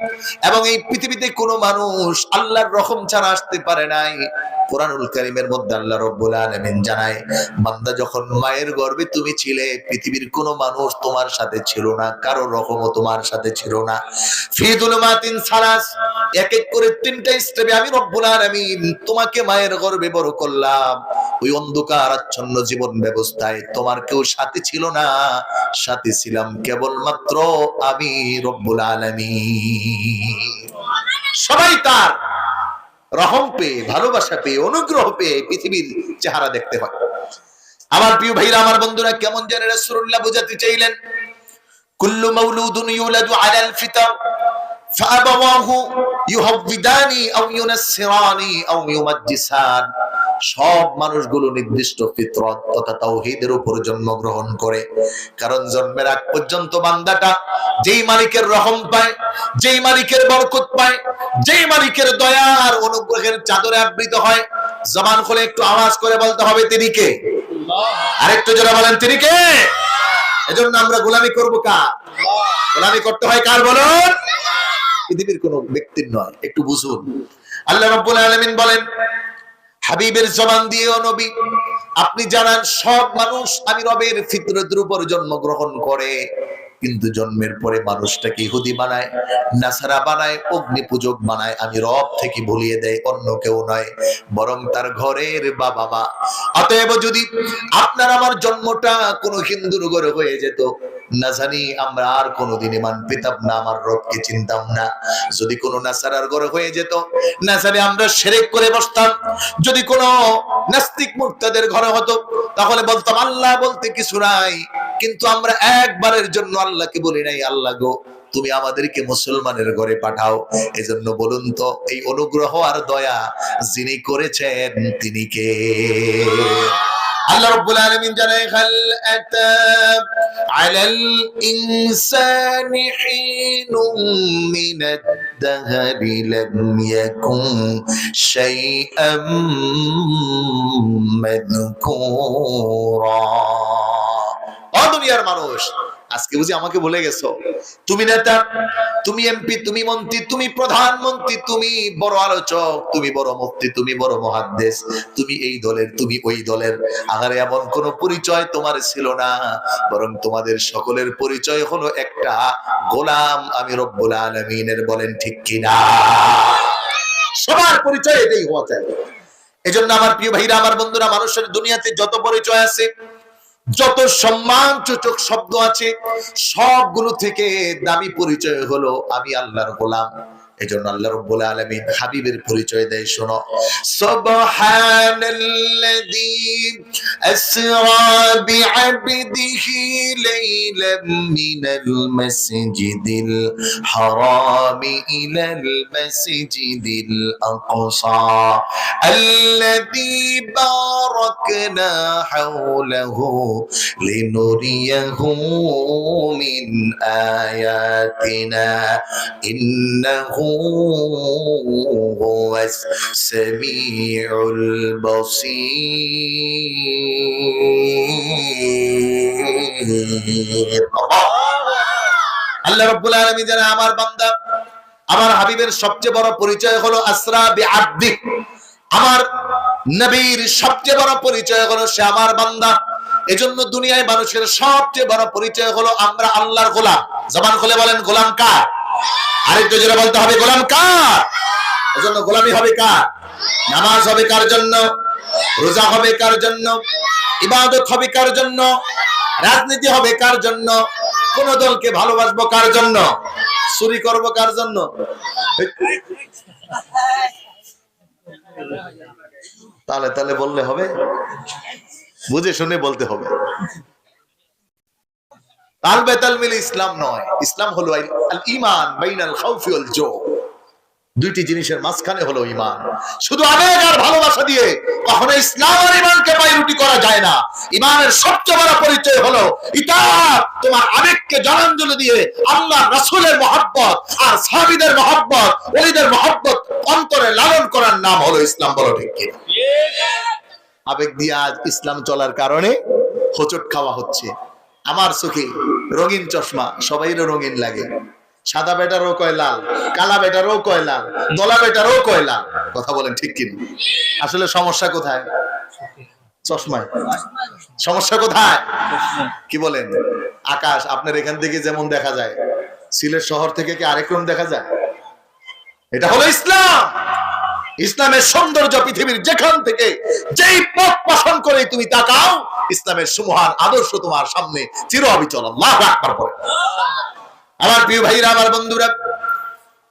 এবং এই পৃথিবীতে কোনো মানুষ আল্লাহর রহম ছাড়া আসতে পারে নাই। কোরআনুল কারীমের মধ্যে আল্লাহ রাব্বুল আলামিন জানায়, বান্দা যখন মায়ের গর্ভে তুমি ছিলে, পৃথিবীর কোনো মানুষ তোমার সাথে ছিল না, কারো রকমও তোমার সাথে ছিল না। ফি যুলুমাতিন সালাস, এক এক করে 3টা স্টেপে আমি রব্বুল আলামিন তোমাকে মায়ের গর্ভে বড় করলাম। ওই অন্ধকার আচ্ছন্ন জীবন ব্যবস্থায় তোমার কেউ সাথী ছিল না, সাথী ছিলাম কেবলমাত্র আমি রব্বুল আলামিন। সবাই তার রহম পেয়ে, ভালোবাসা পেয়ে, অনুগ্রহ পেয়ে পৃথিবীর চেহারা দেখতে হয়। আমার প্রিয় ভাইরা, আমার বন্ধুরা, কেমন জানে রাসূলুল্লাহ বুঝাতে চাইলেন, কুল্লু মাউলুদুন ইউলাদু আলাল ফিতর ফাআবাওয়াহু ইউহাওবিদানি আও ইউনাসসিরানি আও ইউমাজ্জিসান। সব মানুষগুলো নির্দিষ্ট ফিতরত তথা তাওহীদের উপর জন্মগ্রহণ করে, কারণ জন্মের আগ পর্যন্ত বান্দাটা যেই মালিকের রহম পায়, যেই মালিকের বরকত পায়, যেই মালিকের দয়া আর অনুগ্রহের চাদরে আবৃত হয়, জবান খুলে একটু আওয়াজ করে বলতে হবে, তিনি কে? আরেকটু জোরে বলেন, তিনি কে? এজন্য আমরা গোলামি করব কার? গোলামি করতে হয় কার বলুন? পৃথিবীর কোন ব্যক্তির নয়, একটু বুঝুন। আল্লাহ রাব্বুল আলামিন বলেন, হাবিবের জবান দিয়ে, ও নবী, আপনি জানান সব মানুষ আমি রবের ফিতরতের উপর জন্মগ্রহণ করে, কিন্তু জন্মের পরে মানুষটাকে ইহুদি বানায়, নাসারা বানায়, অগ্নি পূজক বানায়, আমি রব থেকে ভুলিয়ে দেয়, অন্য কেউ নয়, বরং তার ঘরের বাবা মা। অতএব যদি আপনার আমার জন্মটা কোনো হিন্দুর ঘরে হয়ে যেত, না জানি আমরা আর কোনোদিন ঈমান পেতাম না, আমার রবকে চিনতাম না। যদি কোনো নাসারার ঘরে হয়ে যেত, নাসারে আমরা শিরক করে বসতাম। যদি কোনো নাস্তিক মুরতাদের ঘরে হতো, তাহলে বলতাম আল্লাহ বলতে কিছু নাই। কিন্তু আমরা একবারের জন্য আল্লাহকে বলি নাই, আল্লাহ গো তুমি আমাদেরকে মুসলমানের ঘরে পাঠাও। এজন্য বলুন তো, এই অনুগ্রহ আর দয়া যিনি করেছেন তিনি কে? আল্লাহ রাব্বুল আলামিন জানায়, হাল আতা আলাল ইনসানি হিনুম মিনাদ দাহরি লাম ইয়াকুন শাইআম মাযকুরা। ও দুনিয়ার মানুষ, আজকে বুঝি আমাকে ভুলে গেছো? তুমি নেতা, তুমি এমপি, তুমি মন্ত্রী, তুমি প্রধানমন্ত্রী, তুমি বড় আলোচক, তুমি বড় মুফতি, তুমি বড় মুহাদ্দিস, তুমি এই দলের, তুমি ওই দলের। আহারে এমন কোন পরিচয় তোমার ছিল না, বরং তোমাদের সকলের পরিচয় হলো একটা, গোলাম আমি রব্বুল আলামিনের। বলেন ঠিক কিনা? সবার পরিচয় এটাই হওয়া চাই। এজন্য আমার প্রিয় ভাইরা, আমার বন্ধুরা, মানুষের দুনিয়াতে যত পরিচয় আছে, যত সম্মানসূচক শব্দ আছে, সবগুলো থেকে দামি পরিচয় হলো আমি আল্লাহর গোলাম। এজন্য আল্লাহ রাব্বুল আলামিন হাবিবের পরিচয় দেয়, শোনো, সুবহানাল্লাযী আসরা বিআবদিহি লাইলাম মিনাল মাসজিদিল হারামি ইলাল মাসজিদিল আকসা আল্লাযী বারাকনা হাওলাহু লিনুরিয়াহু মিন আয়াতিনা ইন্নাহু هو السميع البصير। আল্লাহ রাব্বুল আলামিন জানে আমার বান্দা, আমার হাবিবের সবচেয়ে বড় পরিচয় হলো আসরা বিআবদি। আমার নবীর সবচেয়ে বড় পরিচয় হলো সে আমার বান্দা। এজন্য দুনিয়ায় মানুষের সবচেয়ে বড় পরিচয় হলো আমরা আল্লাহর গোলাম। জবান খুলে বলেন, গোলাম কার? আরেকটু জোরে বলতে হবে, গোলাম কার? এজন্য গোলামি হবে কার? নামাজ হবে কার জন্য? রোজা হবে কার জন্য? ইবাদত হবে কার জন্য? রাজনীতি হবে কার জন্য? কোন দলকে ভালোবাসবো কার জন্য? চুরি করব কার জন্য? তাহলে তাহলে বললে হবে, বুঝে শুনে বলতে হবে। তাল বেতাল মিলে ইসলাম নয়। ইসলাম হলো আল ঈমান বাইনাল খাউফি ওয়াল জু। দুইটি জিনিসের মাঝখানে হলো ঈমান। শুধু আবেগ আর ভালোবাসা দিয়ে কখনো ইসলাম আর ঈমানকে পায়রুটি করা যায় না। ঈমানের সবচেয়ে বড় পরিচয় হলো ইতাআত। তোমার আবেগকে জলাঞ্জলি দিয়ে আল্লাহর রাসূলের মহব্বত আর সাহাবীদের মহব্বত, ওলিদের মহব্বত অন্তরে লালন করার নাম হলো ইসলাম। বলো ঠিক কি? আবেগ দিয়ে আজ ইসলাম চলার কারণে হোঁচট খাওয়া হচ্ছে। আমার চোখে রঙিন চশমা, সবাইরও রঙিন লাগে। সাদা বেটারও কয় লাল, কালা বেটারও কয় লাল, দলা বেটারও কয় লাল। কথা বলেন ঠিক কিনা? আসলে সমস্যা কোথায়? চশমায়। সমস্যা কোথায়? কি বলেন? আকাশ আপনার এখান থেকে যেমন দেখা যায়, সিলেট শহর থেকে কি আরেক রকম দেখা যায়? এটা হলো ইসলাম। ইসলামের সৌন্দর্য পৃথিবীর যেখান থেকে যেই পথ পাশন করে তুমি তাকাও, ইসলামের সুমহান আদর্শ তোমার সামনে চির অবিচল। আল্লাহু আকবার পড়ে। আমার প্রিয় ভাইরা, আমার বন্ধুরা,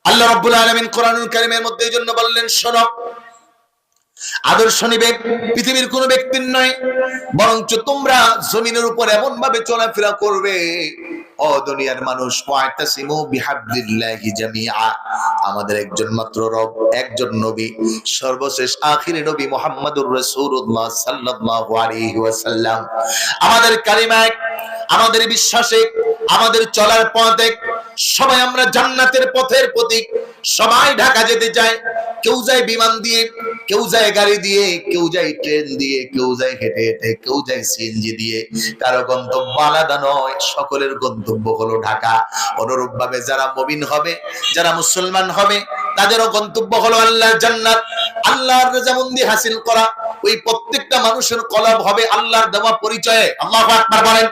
আল্লাহ রাব্বুল আলামিন কোরআনুল কারীমের মধ্যে এই জন্য বললেন, শোনো, আদর্শ নিবে পৃথিবীর কোন ব্যক্তির নয়, বরঞ্চ তোমরা জমিনের উপর এমন ভাবে চলাফেরা করবে, ও দুনিয়ার মানুষ, ওয়াতাসিমু বিহাবলিল্লাহি জামিআ। আমাদের একজন মাত্র রব, একজন নবী, সর্বশেষ আখিরি নবী মুহাম্মদুর রাসূলুল্লাহ সাল্লাল্লাহু আলাইহি ওয়াসাল্লাম। আমাদের কালিমা এক, আমাদের বিশ্বাস এক, আমাদের চলার পথ এক। সবাই আমরা জান্নাতের পথের প্রতীক। সবাই ঢাকা যেতে চায়। কেউ যায় বিমান দিয়ে, কেউ যায় গাড়ি দিয়ে, কেউ যায় ট্রেন দিয়ে, কেউ যায় হেঁটে হেঁটে, কেউ যায় সিএনজি দিয়ে। কারো গন্তব্য আলাদা নয়, সকলের গন্তব্য হলো ঢাকা। অনুরূপ ভাবে যারা মুমিন হবে, যারা মুসলমান হবে, তাদেরও গন্তব্য হলো আল্লাহর জান্নাত, আল্লাহর রেজামন্দি হাসিল করা। ওই প্রত্যেকটা মানুষের কলব হবে আল্লাহর দেওয়া পরিচয়ে। আল্লাহু আকবার বলেন।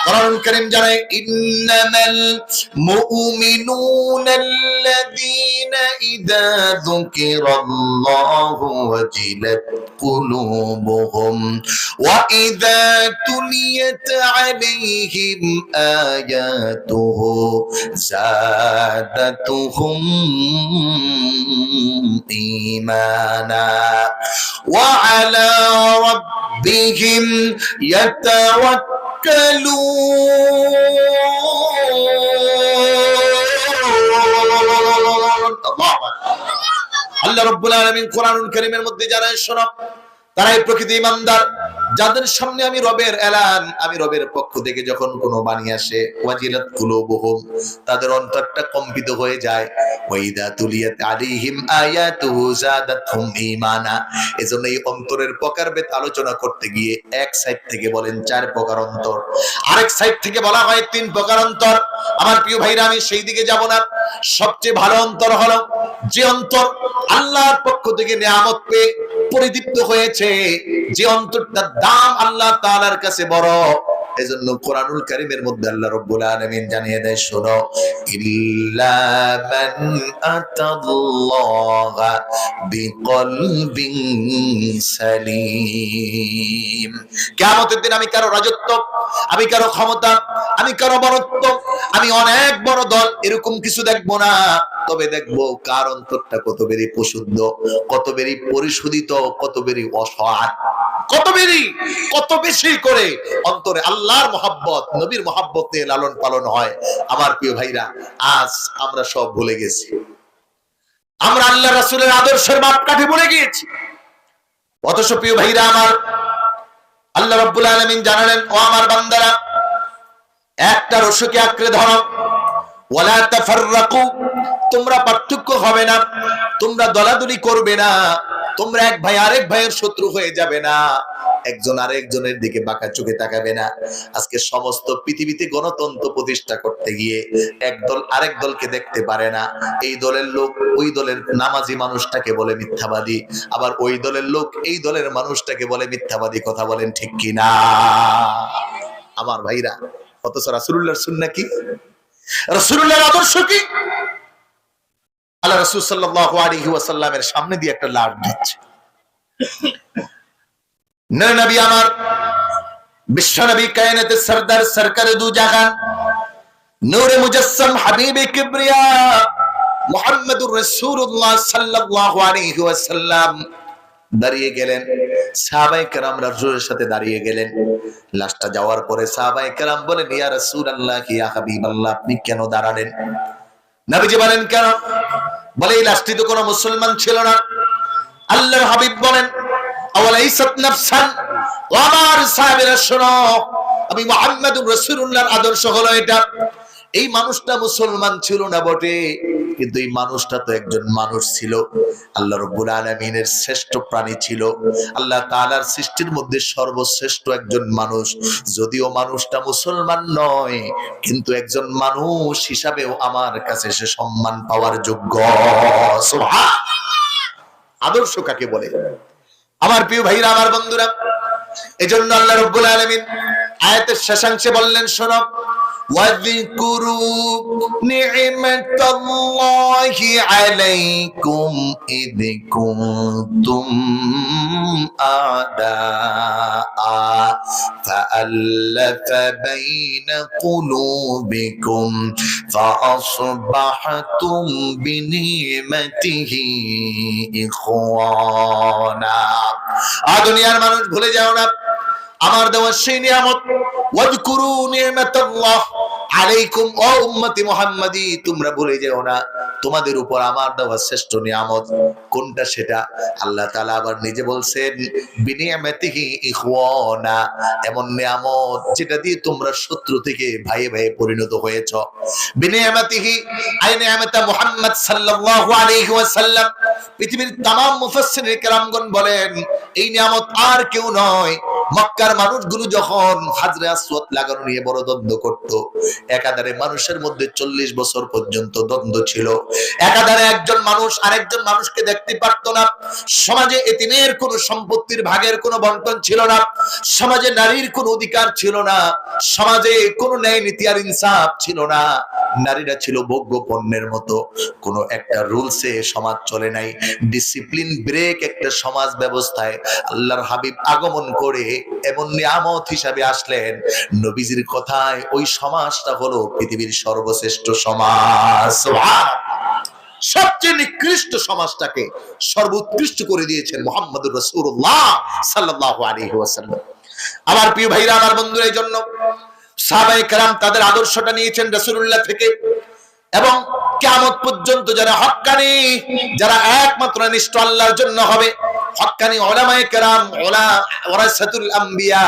কোরআনুল কারীম জানায় ইন্নামাল মুমিনুনাল্লাযীনা ইযা যুকিরাল্লাহু ওয়াজিলাত কুলুবুহুম ওয়া ইযা তুলিয়াত আলাইহিম আয়াতুহু যাদাতুহুম ঈমানা ওয়া আলা রাব্বিহিম আল্লাহ রাব্বুল আলামিন কোরআনুল কারীমের মধ্যে যারা শোনো তারাই প্রকৃত ঈমানদার, যাদের সামনে আমি রবের এলান, আমি রবের পক্ষ থেকে যখন কোনো বাণী আসে ওয়াজিলাত কুলুবুহুম, তাদের অন্তরটা কম্পিত হয়ে যায়। ওয়াইদা তুলিয়াত আলাইহিম আয়াতুহু যাদাতহুম ঈমানা। এজন্য এই অন্তরের প্রকারভেদ আলোচনা করতে গিয়ে এক সাইড থেকে বলেন 4 প্রকার অন্তর, আরেক সাইড থেকে বলা হয় 3 প্রকার অন্তর। আমার প্রিয় ভাইরা, আমি সেই দিকে যাব না। সবচেয়ে ভালো অন্তর হলো যে অন্তর আল্লাহর পক্ষ থেকে নিয়ামত পেয়ে পরিদীপ্ত হয়েছে, যে অন্তরটার দাম আল্লাহ তাআলার কাছে বড়। এজন্য কোরআনুল কারীমের মধ্যে আল্লাহ রাব্বুল আলামিন জানিয়ে দেয়, শোনো, ইল্লা মান আতাল্লাহা বিকলবিন সালিম। কিয়ামতের দিন আমি কারো রাজত্ব, আমি কারো ক্ষমতা, আমি কারো বড়ত্ব, আমি অনেক বড় দল, এরকম কিছু দেখবো না। তবে দেখবো কার অন্তরটা কত বেরি পশুদ্ধ, কত বেরি পরিশোধিত, কত বেরি অসৎ, কত বেশি করে অন্তরে আল্লাহর মহব্বত, নবীর মহব্বত নিয়ে লালন পালন হয়। আমার প্রিয় ভাইরা, আজ আমরা সব ভুলে গেছি। আমরা আল্লাহ রাসূলের আদর্শের মাপকাঠি ভুলে গিয়েছি। অথচ প্রিয় ভাইরা আমার, আল্লাহ রাব্বুল আলামিন জানালেন, ও আমার বান্দারা, একটা রশিকে আঁকড়ে ধরো, ওয়ালা তাফাররাকু, তোমরা পার্থক্য হবে না, তোমরা দলাদলি করবে না, তোমরা এক ভাই আরেক ভাইয়ের শত্রু হয়ে যাবে না, একজন আরেকজনের দিকে বাঁকা চোখে তাকাবে না। আজকে সমস্ত পৃথিবীতে গণতন্ত্র প্রতিষ্ঠা করতে গিয়ে একদল আরেক দলকে দেখতে পারে না। এই দলের লোক ওই দলের নামাজি মানুষটাকে বলে মিথ্যাবাদী, আবার ওই দলের লোক এই দলের মানুষটাকে বলে মিথ্যাবাদী। কথা বলেন ঠিক কিনা আমার ভাইরা? অথচ রাসূলুল্লাহর সুন্নাহ কি, রাসূলুল্লাহর আদর্শ কি? আল্লাহ রাসূল সাল্লাল্লাহু আলাইহি ওয়াসাল্লামের সামনে দিয়ে একটা লাশ যাচ্ছে। নবী আমার, বিশ্ব নবী, কায়নাতের সরদার, সরকারে দু জাহান, নূরে মুজাসসাম, হাবিবে কিবরিয়া, মুহাম্মদুর রাসূলুল্লাহ সাল্লাল্লাহু আলাইহি ওয়াসাল্লাম দাঁড়িয়ে গেলেন। সাহাবায়ে কেরামরা রাসূলের সাথে দাঁড়িয়ে গেলেন। লাশটা যাওয়ার পরে সাহাবায়ে কেরাম বলেন, ইয়া রাসূলুল্লাহ, ইয়া হাবিবাল্লাহ, আপনি কেন দাঁড়ালেন? নবীজি বলেন, কেন? বলে, এই লাশটি তো কোনো মুসলমান ছিল না। আল্লাহর হাবিব বলেন, আওয়ালাইসাত নাফসান, ও আমার সাহাবীরা শোনো, আমি মুহাম্মদুর রাসূলুল্লাহর আদর্শ হলো এটা। এই মানুষটা মুসলমান ছিল না বটে, কিন্তু এই মানুষটা তো একজন মানুষ ছিল, আল্লাহ রাব্বুল আলামিনের শ্রেষ্ঠ প্রাণী ছিল, আল্লাহ তাআলার সৃষ্টির মধ্যে সর্বশ্রেষ্ঠ একজন মানুষ। যদিও মানুষটা মুসলমান নয়, কিন্তু একজন মানুষ হিসাবেও আমার কাছে সে সম্মান পাওয়ার যোগ্য। সুবহান! আদর্শ কাকে বলে? আমার প্রিয় ভাইরা, আমার বন্ধুরা, এজন্য আল্লাহ রাব্বুল আলামিন আয়াতের শেষাংশে বললেন, শোনো, واذكروا نعمة الله عليكم إذ كنتم أعداء فألف بين قلوبكم فأصبحتم بنعمته إخوانا। দুনিয়ার মানুষ ভুলে যাও না আমার দেওয়া সেই নিয়ামত। ওয়াজকুরু নি'মাতাল্লাহ আলাইকুম, ও উম্মতি মুহাম্মাদি, তোমরা ভুলে যেও না তোমাদের উপর আমার দেওয়া শ্রেষ্ঠ নিয়ামত কোনটা। সেটা আল্লাহ তাআলা আবার নিজে বলছেন, বিনিয়ামাতিহি ইখওয়ানা, এমন নিয়ামত যেটা দিয়ে তোমরা শত্রু থেকে ভাইয়ে ভাইয়ে পরিণত হয়েছ। বিনিয়ামাতিহি আই নিয়ামাতা মুহাম্মদ সাল্লাল্লাহু আলাইহি ওয়াসাল্লাম। পৃথিবীর तमाम মুফাসসিরিন কেরামগণ বলেন, এই নিয়ামত আর কেউ নয়, মক্কার মানুষগুলো যখন হাজরে আসওয়াদ লাগানো নিয়ে বড় দ্বন্দ্ব করত, একাধারে মানুষের মধ্যে 40 বছর পর্যন্ত দ্বন্দ্ব ছিল। একাধারে একজন মানুষ আরেকজন মানুষকে দেখতে পারত না। সমাজে এতিমের কোনো সম্পত্তির ভাগের কোনো বন্টন ছিল না। সমাজে নারীর কোনো অধিকার ছিল না। সমাজে কোনো ন্যায় নীতি আর ইনসাফ ছিল না। নারীরা ছিল ভোগ্য পণ্যের মতো। কোনো একটা রুলসে সমাজ চলে নাই। ডিসিপ্লিন ব্রেক একটা সমাজ ব্যবস্থায় আল্লাহর হাবিব আগমন করে এমন নিয়ামত হিসাবে আসলেন। নবীজির কথায় ওই সমাজটা হলো পৃথিবীর সর্বশ্রেষ্ঠ সমাজ। সবচেয়ে নিকৃষ্ট সমাজটাকে সর্বোৎকৃষ্ট করে দিয়েছেন মুহাম্মদুর রাসূলুল্লাহ সাল্লাল্লাহু আলাইহি ওয়াসাল্লাম। আমার প্রিয় ভাইরা, আমার বন্ধুরা, এই জন্য সাহাবায়ে কেরাম তাদের আদর্শটা নিয়েছেন রাসূলুল্লাহ থেকে। এবং কিয়ামত পর্যন্ত যারা হক্কানি, যারা একমাত্র নিষ্ঠ আল্লাহর জন্য হবে, হক্কানি উলামায়ে কেরাম, ওয়ারাসাতুল আম্বিয়া,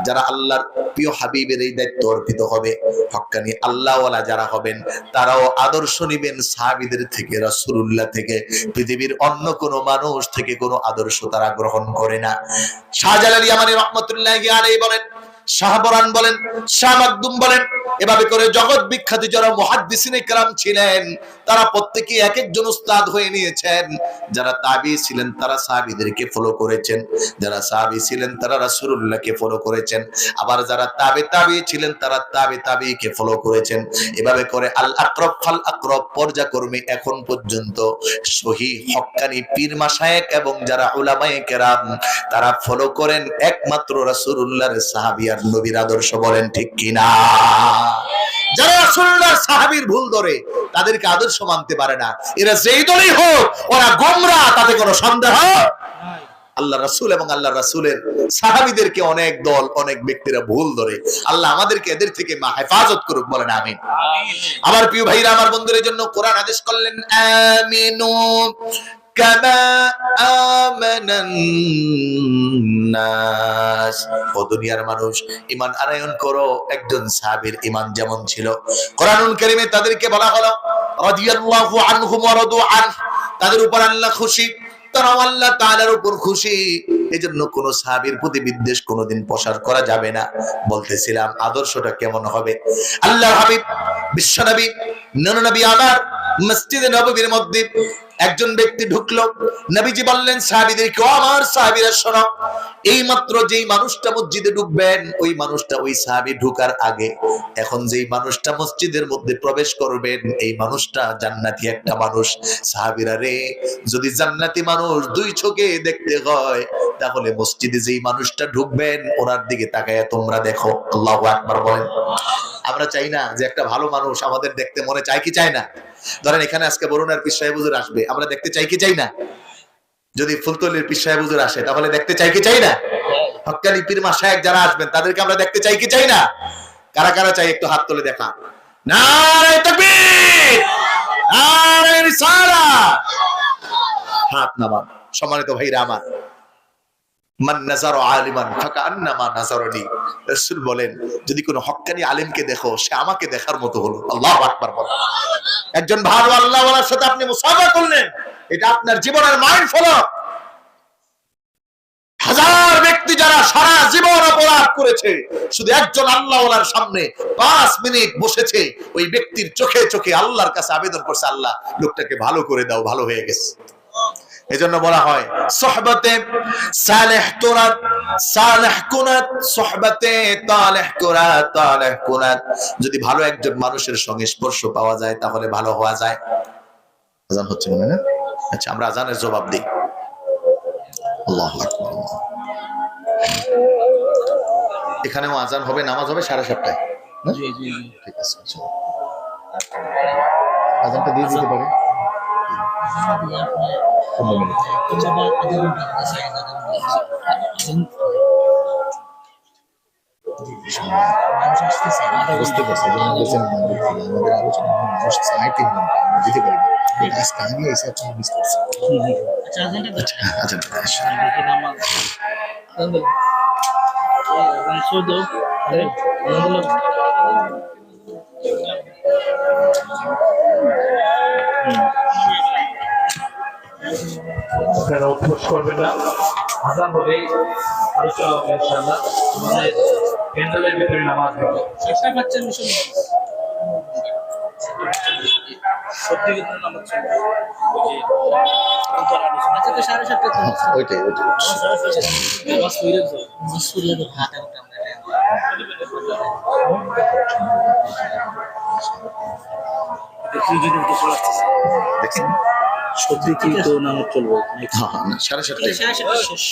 যারা আল্লাহর প্রিয় হাবিবের এই দায়িত্ব অর্পিত হবে, হক্কানি আল্লাহওয়ালা যারা হবেন, তারাও আদর্শ নেবেন সাহাবীদের থেকে, রাসূলুল্লাহ থেকে। পৃথিবীর অন্য কোনো মানুষ থেকে কোনো আদর্শ তারা গ্রহণ করে না। শাহজালাল ইয়ামানী রাহমাতুল্লাহি আলাইহি বলেন, শাহবরান বলেন, শাহ মাকদুম বলেন, এভাবে করে জগৎ বিখ্যাত যারা মুহাদ্দিসিনে কেরাম ছিলেন, তারা প্রত্যেকেই এক একজন উস্তাদ হয়ে নিয়েছেন। যারা তাবি ছিলেন তারা সাহাবীদেরকে ফলো করেছেন, যারা সাহাবী ছিলেন তারা রাসূলুল্লাহকে ফলো করেছেন, আবার যারা তাবি ছিলেন তারা তাবিকে ফলো করেছেন। এভাবে করে আল আকরাব ফাল আকরাব পর্যায়ক্রমে এখন পর্যন্ত সহিহ হক্কানি পীর মাশায়েখ এবং যারা উলামায়ে কেরাম তারা ফলো করেন একমাত্র রাসূলুল্লাহর সাহাবী আর নবীর আদর্শ। বলেন ঠিক কিনা? যারা রাসূলুল্লাহর সাহাবীর ভুল ধরে তাদেরকে আদর্শ মানতে পারে না, এরা যেই দলই হোক ওরা গোমরা, তাতে কোনো সন্দেহ নাই। আল্লাহ রাসূল এবং আল্লাহ রাসূলের সাহাবীদেরকে অনেক দল, অনেক ব্যক্তিরা ভুল ধরে। আল্লাহ আমাদেরকে এদের থেকে হেফাজত করুক। বলেন আমিন। আমার প্রিয় ভাইরা, আমার বন্ধুদের জন্য কোরআন আদেশ করলেন, আমিনু কামা আমানান নাস। ও দুনিয়ার মানুষ, ঈমান আনয়ন করো একজন সাহাবীর ঈমান যেমন ছিল। কোরআনুল কারীমে তাদেরকে বলা হলো রাদিয়াল্লাহু আনহুম ওয়া রাদু আন, তাদের উপর আল্লাহ খুশি, তারাও আল্লাহ তাআলার উপর খুশি। এজন্য কোন সাহাবীর প্রতি বিদ্বেষ কোনোদিন প্রসার করা যাবে না। বলতেছিলাম আদর্শটা কেমন হবে। আল্লাহর হাবিব বিশ্বনবী নবী আমার মসজিদে নববীর মধ্যে একজন ব্যক্তি ঢুকলো। নবীজি বললেন সাহাবীদেরকে, ও আমার সাহাবীরা শোনো, এই মাত্র যেই মানুষটা মসজিদে ঢুকবেন, ওই মানুষটা, ওই সাহাবী ঢুকার আগে এখন যেই মানুষটা মসজিদের মধ্যে প্রবেশ করবেন, এই মানুষটা জান্নাতি একটা মানুষ। সাহাবীরা রে, যদি জান্নাতি মানুষ দুই চোখে দেখতে হয়, তাহলে মসজিদে যেই মানুষটা ঢুকবেন ওনার দিকে তাকায় তোমরা দেখো। আল্লাহু আকবার বলেন। আমরা চাই না যে একটা ভালো মানুষ আমাদের দেখতে মনে চায় কি চায় না? ধরেন এখানে আজকে বরুণার পীর সাহেব হুজুর আসবে, আমরা দেখতে চাই কি চাই না? যদি ফুলতলির পীর সাহেব হুজুর আসে তাহলে দেখতে চাই কি চাই না? হক্কানি পীর মাশায়েখ যারা আসবেন তাদেরকে আমরা দেখতে চাই কি চাই না? কারা কারা চাই একটু হাত তুলে দেখা। নারে তাকবীর, নারে রিসালাত। হাত নামান। সম্মানিত ভাইরা আমার, মান নাযারা আলিমান ফাকান্নামা নাযারানি। রাসূল বলেন, যদি কোনো হক্কানি আলেমকে দেখো সে আমাকে দেখার মতো হলো। আল্লাহু আকবার বলেন। একজন ভালো আল্লাহওয়ালার সাথে আপনি মুসাফা করলেন, এটা আপনার জীবনের মাইলফলক। হাজার ব্যক্তি যারা সারা জীবন অপরাধ করেছে, শুধু একজন আল্লাহওয়ালার সামনে 5 মিনিট বসেছে, ওই ব্যক্তির চোখে চোখে আল্লাহর কাছে আবেদন করছে, আল্লাহ লোকটাকে ভালো করে দাও, ভালো হয়ে গেছে। এজন্য বলা হয় সোহবতে সালেহ কুরাত, সালেহ কুনাত, সোহবতে তালেহ কুরাত, তালেহ কুনাত। যদি ভালো একজন মানুষের সঙ্গে স্পর্শ পাওয়া যায় তাহলে ভালো হওয়া যায়। আজান হচ্ছে মনে না? আচ্ছা, আমরা আজানের জবাব দিই। আল্লাহু আকবার। এখানেও আজান হবে, নামাজ হবে 7:30টায়। জি জি ঠিক আছে। আজানটা দিয়ে দিতে পারে। বুঝতে পারছি আমাদের আলোচনা মানুষ 3.5 ঘন্টা দিতে পারি। আজকে আমি এই সব মিস করছি। আচ্ছা উৎপোষ করবেন না। আযান হবে আলোচনা হবে ইনশাআল্লাহ আমাদের প্যান্ডেলের ভিতরে নামাজ হবে চেষ্টা করছেন সত্যি কথা নামাজ চলবে আচ্ছা তো 7:30 ওইটাই নামাজ পড়ে যাও নামাজ পড়লে তো হাত আর দেখি যদি তো চলতেছে দেখছেন সত্যি কি তো নামাজ চলবে হ্যাঁ না 7:30 শেষ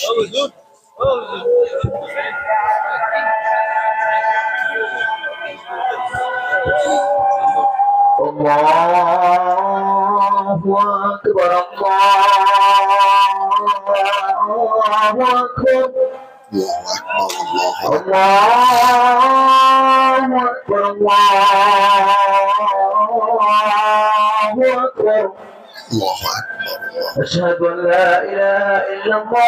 Allahu Akbar Allahu Akbar Allahu Akbar Allahu Akbar Allahu Akbar Allahu Akbar أشهد أن لا إله إلا الله